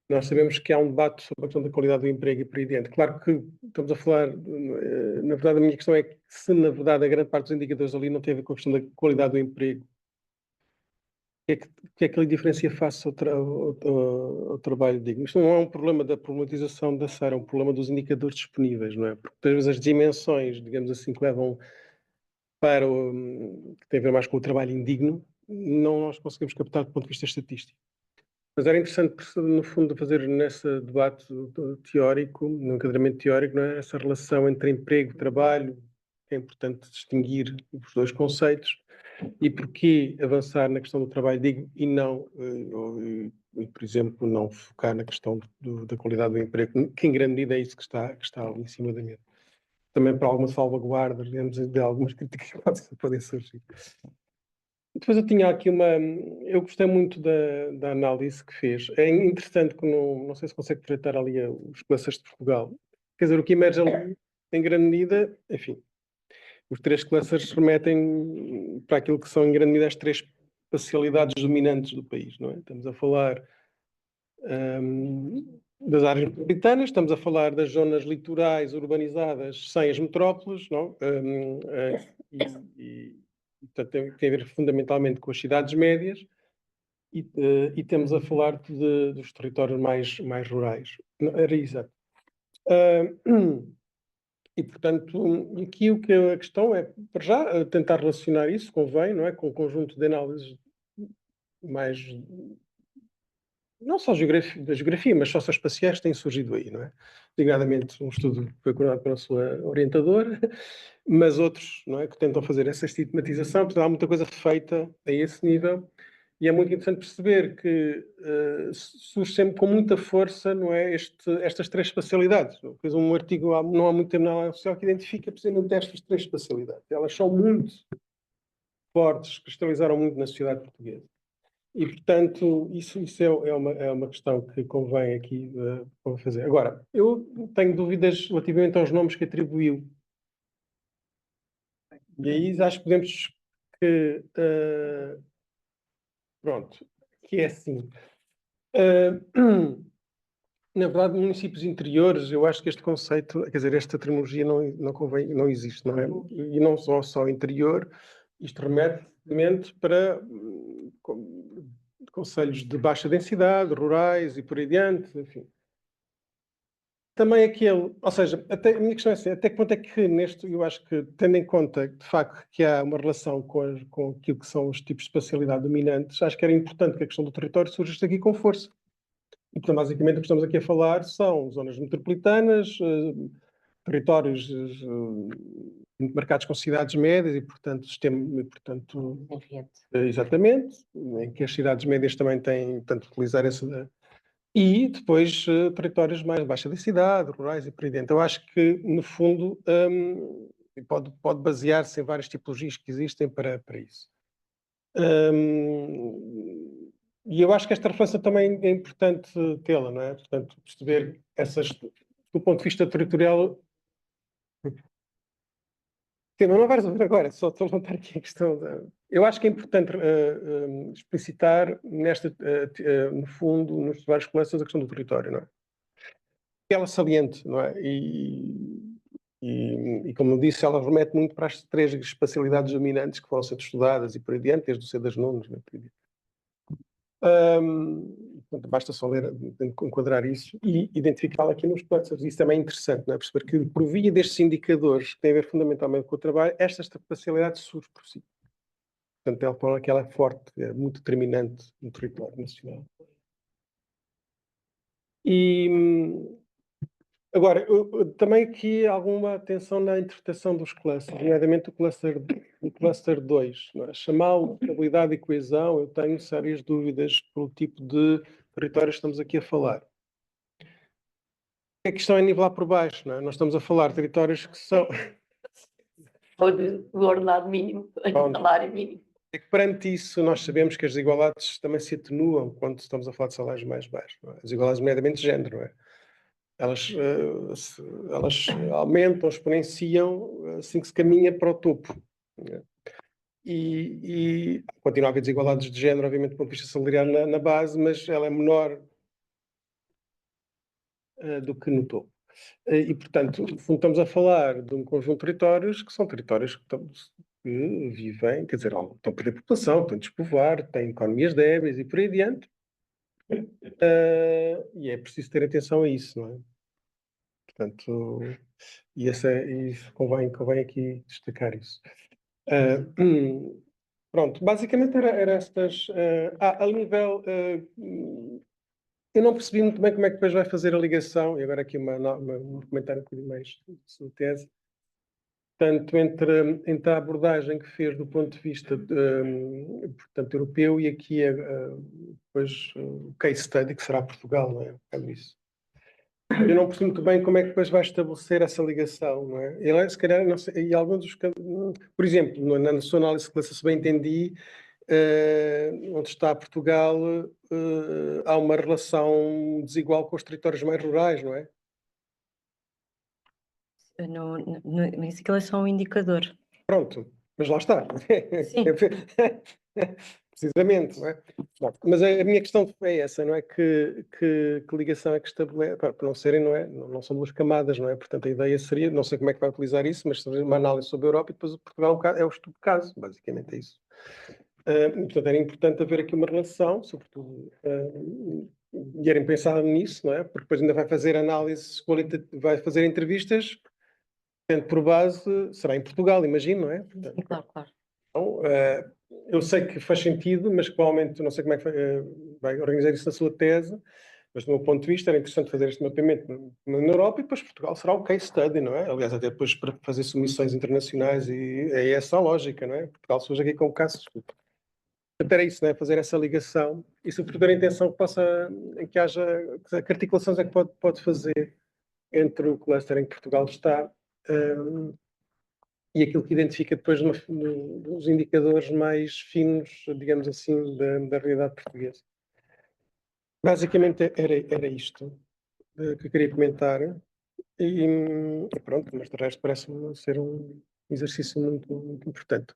Nós sabemos que há um debate sobre a questão da qualidade do emprego e por aí dentro. Claro que estamos a falar, na verdade, a minha questão é que se, na verdade, a grande parte dos indicadores ali não tem a ver com a questão da qualidade do emprego, o que é que ele diferencia face ao trabalho digno? Isto não é um problema da problematização da Sara, é um problema dos indicadores disponíveis, não é? Porque, às vezes, as dimensões, digamos assim, que levam para que tem a ver mais com o trabalho indigno, não nós conseguimos captar do ponto de vista estatístico. Mas era interessante, no fundo, fazer nesse debate teórico, no enquadramento teórico, não é? Essa relação entre emprego e trabalho, que é importante distinguir os dois conceitos, e porquê avançar na questão do trabalho digno e não, por exemplo, não focar na questão da qualidade do emprego, que em grande medida é isso que está ali em cima da mesa. Também para alguma salvaguarda, digamos, de algumas críticas que podem surgir. Depois eu tinha aqui eu gostei muito da análise que fez. É interessante que não sei se consegue projetar ali os clusters de Portugal. Quer dizer, o que emerge ali, em grande medida, enfim, os três clusters remetem para aquilo que são, em grande medida, as três especialidades dominantes do país, não é? Estamos a falar das áreas metropolitanas, estamos a falar das zonas litorais urbanizadas sem as metrópoles, não? Portanto, tem a ver fundamentalmente com as cidades médias e temos a falar dos territórios mais rurais. Era exato. E, portanto, aqui a questão é, para já, tentar relacionar isso, convém, não é? Com o conjunto de análises mais, não só da geografia, mas socioespaciais que têm surgido aí, não é? Designadamente um estudo que foi coordenado pela sua orientadora, mas outros, não é? Que tentam fazer essa sistematização, portanto há muita coisa feita a esse nível, e é muito interessante perceber que surge sempre com muita força, não é? Estas três espacialidades. Depois não há muito tempo na análise social que identifica precisamente estas três espacialidades. Elas são muito fortes, cristalizaram muito na sociedade portuguesa. E, portanto, isso é uma questão que convém aqui fazer. Agora, eu tenho dúvidas relativamente aos nomes que atribuiu. E aí acho que podemos que... pronto, que é assim. Na verdade, municípios interiores, eu acho que este conceito, quer dizer, esta terminologia não convém, não existe, não é? E não só interior, isto remete para concelhos de baixa densidade, rurais e por aí adiante, enfim. também aquele, ou seja, até, a minha questão é assim, até que ponto é que neste, eu acho que, tendo em conta de facto que há uma relação com aquilo que são os tipos de espacialidade dominantes, acho que era importante que a questão do território surgisse aqui com força. E, portanto, basicamente o que estamos aqui a falar são zonas metropolitanas, territórios muito marcados com cidades médias e, portanto, exatamente, em que as cidades médias também têm, portanto, utilizar essa. E depois territórios mais baixa densidade, rurais e por aí dentro. Eu acho que, no fundo, pode basear-se em várias tipologias que existem para isso. E eu acho que esta reflexão também é importante tê-la, não é? Portanto, perceber essas, do ponto de vista territorial. Sim, mas não vai resolver agora, só estou a levantar aqui a questão da. Eu acho que é importante explicitar no fundo, nos vários coleções, a questão do território, não é? Ela saliente, não é? E como eu disse, ela remete muito para as três espacialidades dominantes que foram sendo estudadas e por aí diante, desde o C das Nunes, né, por aí diante. Portanto, basta só ler, enquadrar isso e identificá-la aqui nos clusters. Isso também é interessante, não é? Perceber que por via destes indicadores que têm a ver fundamentalmente com o trabalho, esta espacialidade surge por si. Portanto, ela é forte, é muito determinante no território nacional. E agora, também aqui alguma atenção na interpretação dos clusters, nomeadamente o cluster 2. Não é? Chamá-lo de estabilidade e coesão, eu tenho sérias dúvidas pelo tipo de território que estamos aqui a falar. A questão é nivelar por baixo, não é? Nós estamos a falar de territórios que são. Ou do ordenado mínimo, do salário mínimo. É que perante isso nós sabemos que as desigualdades também se atenuam quando estamos a falar de salários mais baixos. Não é? As desigualdades nomeadamente de género, não é? Elas aumentam, exponenciam assim que se caminha para o topo. Né? E continua a haver desigualdades de género, obviamente, do ponto de vista salarial na base, mas ela é menor do que no topo. E, portanto, no fundo, estamos a falar de um conjunto de territórios que são territórios que vivem, quer dizer, estão a perder população, estão a despovoar, têm economias débeis e por aí adiante. E é preciso ter atenção a isso, não é? Portanto, e convém aqui destacar isso. Pronto, basicamente era estas. A nível. Eu não percebi muito bem como é que depois vai fazer a ligação, e agora aqui um comentário um bocadinho mais sobre tese, tanto entre a abordagem que fez do ponto de vista portanto, europeu e aqui depois o case study, que será Portugal, não é? Isso. Eu não percebo muito bem como é que depois vai estabelecer essa ligação, não é? Ele, se calhar, não sei, e alguns dos... Por exemplo, na sua análise de classe, se bem entendi, onde está Portugal, há uma relação desigual com os territórios mais rurais, não é? Isso aquilo é só um indicador. Pronto, mas lá está. Sim. Precisamente, não é? Bom, mas a minha questão é essa, não é? Que ligação é que estabelece, para não serem, não é? Não são duas camadas, não é? Portanto, a ideia seria, não sei como é que vai utilizar isso, mas fazer uma análise sobre a Europa e depois o Portugal é o estudo de caso, basicamente é isso. E, portanto, era importante haver aqui uma relação, sobretudo, e era pensado nisso, não é? Porque depois ainda vai fazer análises qualitativas, vai fazer entrevistas, tendo por base, será em Portugal, imagino, não é? Portanto, Sim, claro. então, eu sei que faz sentido, mas provavelmente não sei como é que vai organizar isso na sua tese, mas do meu ponto de vista era interessante fazer este mapeamento na Europa e depois Portugal será o case study, não é? Aliás, até depois para fazer submissões internacionais e é essa a lógica, não é? Portugal surge aqui com casos. Portanto, era isso, não é? Fazer essa ligação e sobretudo a intenção que haja, que articulações é que pode fazer entre o cluster em que Portugal está e aquilo que identifica depois nos indicadores mais finos, digamos assim, da realidade portuguesa. Basicamente era isto que eu queria comentar e pronto, mas de resto parece-me ser um exercício muito, muito importante.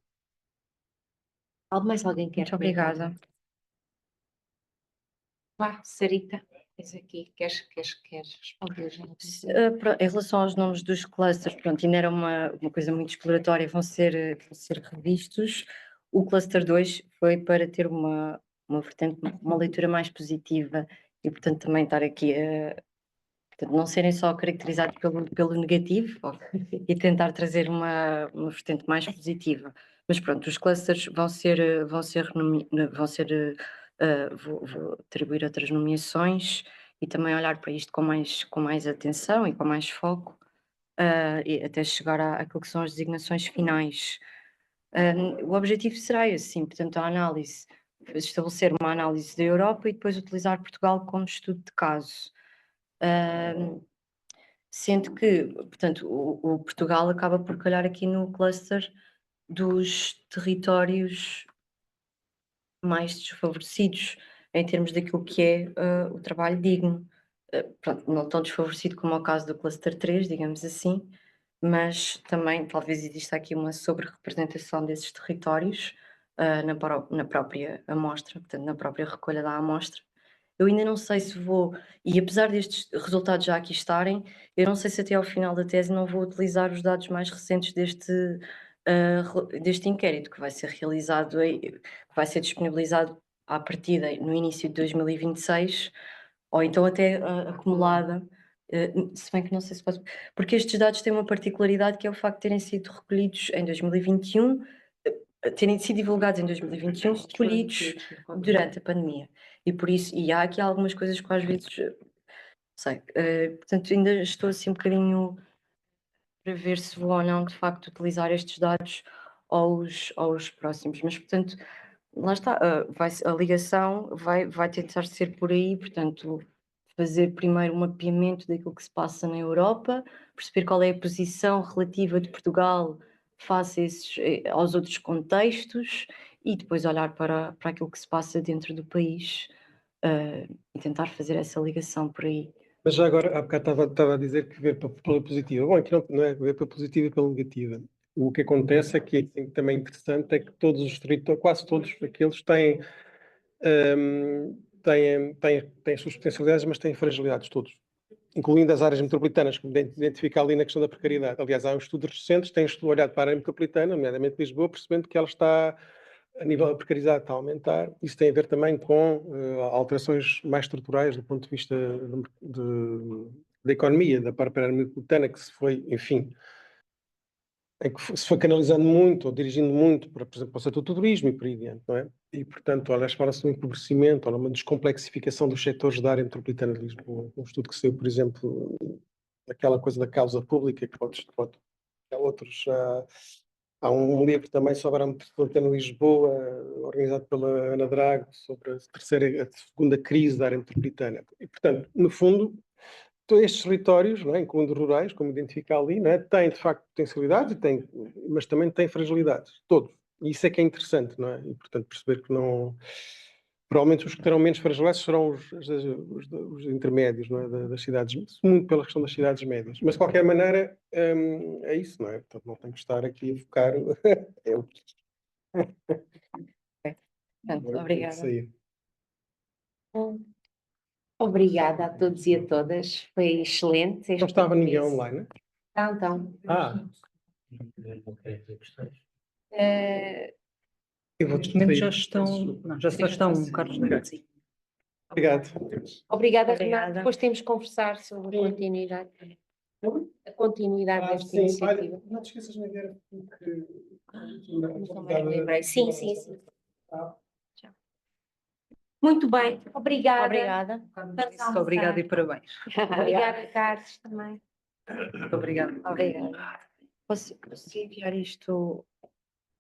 Mais alguém quer Muito obrigada. Vá, Sarita, és aqui, queres responder? Em relação aos nomes dos clusters, pronto, ainda era uma coisa muito exploratória, vão ser revistos. O cluster 2 foi para ter uma vertente, uma leitura mais positiva e, portanto, também estar aqui portanto, não serem só caracterizados pelo negativo e tentar trazer uma vertente mais positiva. Mas pronto, os clusters vão ser, vou atribuir outras nomeações e também olhar para isto com mais atenção e com mais foco, e até chegar àquilo que são as designações finais. O objetivo será esse, sim, portanto, a análise, estabelecer uma análise da Europa e depois utilizar Portugal como estudo de caso. Sendo que, portanto, o Portugal acaba por calhar aqui no cluster dos territórios mais desfavorecidos em termos daquilo que é o trabalho digno. Pronto, não tão desfavorecido como é o caso do cluster 3, digamos assim, mas também talvez exista aqui uma sobre-representação desses territórios na própria amostra, portanto, na própria recolha da amostra. Eu ainda não sei se vou, e apesar destes resultados já aqui estarem, eu não sei se até ao final da tese não vou utilizar os dados mais recentes deste inquérito, que vai ser realizado, que vai ser disponibilizado à partida no início de 2026, ou então até acumulada, se bem que não sei se posso, porque estes dados têm uma particularidade que é o facto de terem sido recolhidos em 2021, terem sido divulgados em 2021, recolhidos durante a pandemia. E por isso, e há aqui algumas coisas que às vezes, sei, portanto ainda estou assim um bocadinho para ver se vou ou não de facto utilizar estes dados aos próximos, mas portanto, lá está, a ligação vai tentar ser por aí, portanto, fazer primeiro um mapeamento daquilo que se passa na Europa, perceber qual é a posição relativa de Portugal face aos outros contextos e depois olhar para aquilo que se passa dentro do país, e tentar fazer essa ligação por aí. Mas já agora, há bocado estava a dizer que ver pela positiva. Bom, aqui não é ver pela positiva e pela negativa. O que acontece é que assim, também interessante é que todos os territórios, quase todos aqueles têm as suas potencialidades, mas têm fragilidades todos, incluindo as áreas metropolitanas, que identifica ali na questão da precariedade. Aliás, há estudos recentes que têm olhado para a área metropolitana, nomeadamente Lisboa, percebendo que ela está, a nível da precariedade, está a aumentar. Isso tem a ver também com alterações mais estruturais do ponto de vista da economia, da própria área metropolitana, que se foi, enfim, em que se foi canalizando muito, ou dirigindo muito, por exemplo, para o setor do turismo e por aí adiante, não é? E, portanto, olha, fala-se de um empobrecimento, ou uma descomplexificação dos setores da área metropolitana de Lisboa. Um estudo que saiu, por exemplo, daquela coisa da causa pública, que há outros, há um livro também sobre a área metropolitana de Lisboa, organizado pela Ana Drago, sobre a segunda crise da área metropolitana. E, portanto, no fundo, todos estes territórios, não é, incluindo rurais, como identifica ali, não é, têm de facto potencialidades, mas também têm fragilidades, todos. E isso é que é interessante, não é? E portanto perceber que não... Provavelmente os que terão menos fragilidades serão os intermédios, não é, das cidades, muito pela questão das cidades médias. Mas de qualquer maneira é isso, não é? Portanto não tenho que estar aqui a focar... é o que... Portanto, obrigada. Obrigada a todos e a todas, foi excelente. Não estava ninguém online? Então, Eu vou Neste momento já estão, Carlos. Sim. Obrigado. obrigada, Obrigada. Renato. Depois temos que conversar sobre a continuidade desta iniciativa. Não te esqueças de enviar Lembrei. Sim. Muito bem, obrigada. Obrigada. Obrigada e parabéns. Obrigada, Carlos, também. Muito obrigada. Obrigada. Posso enviar isto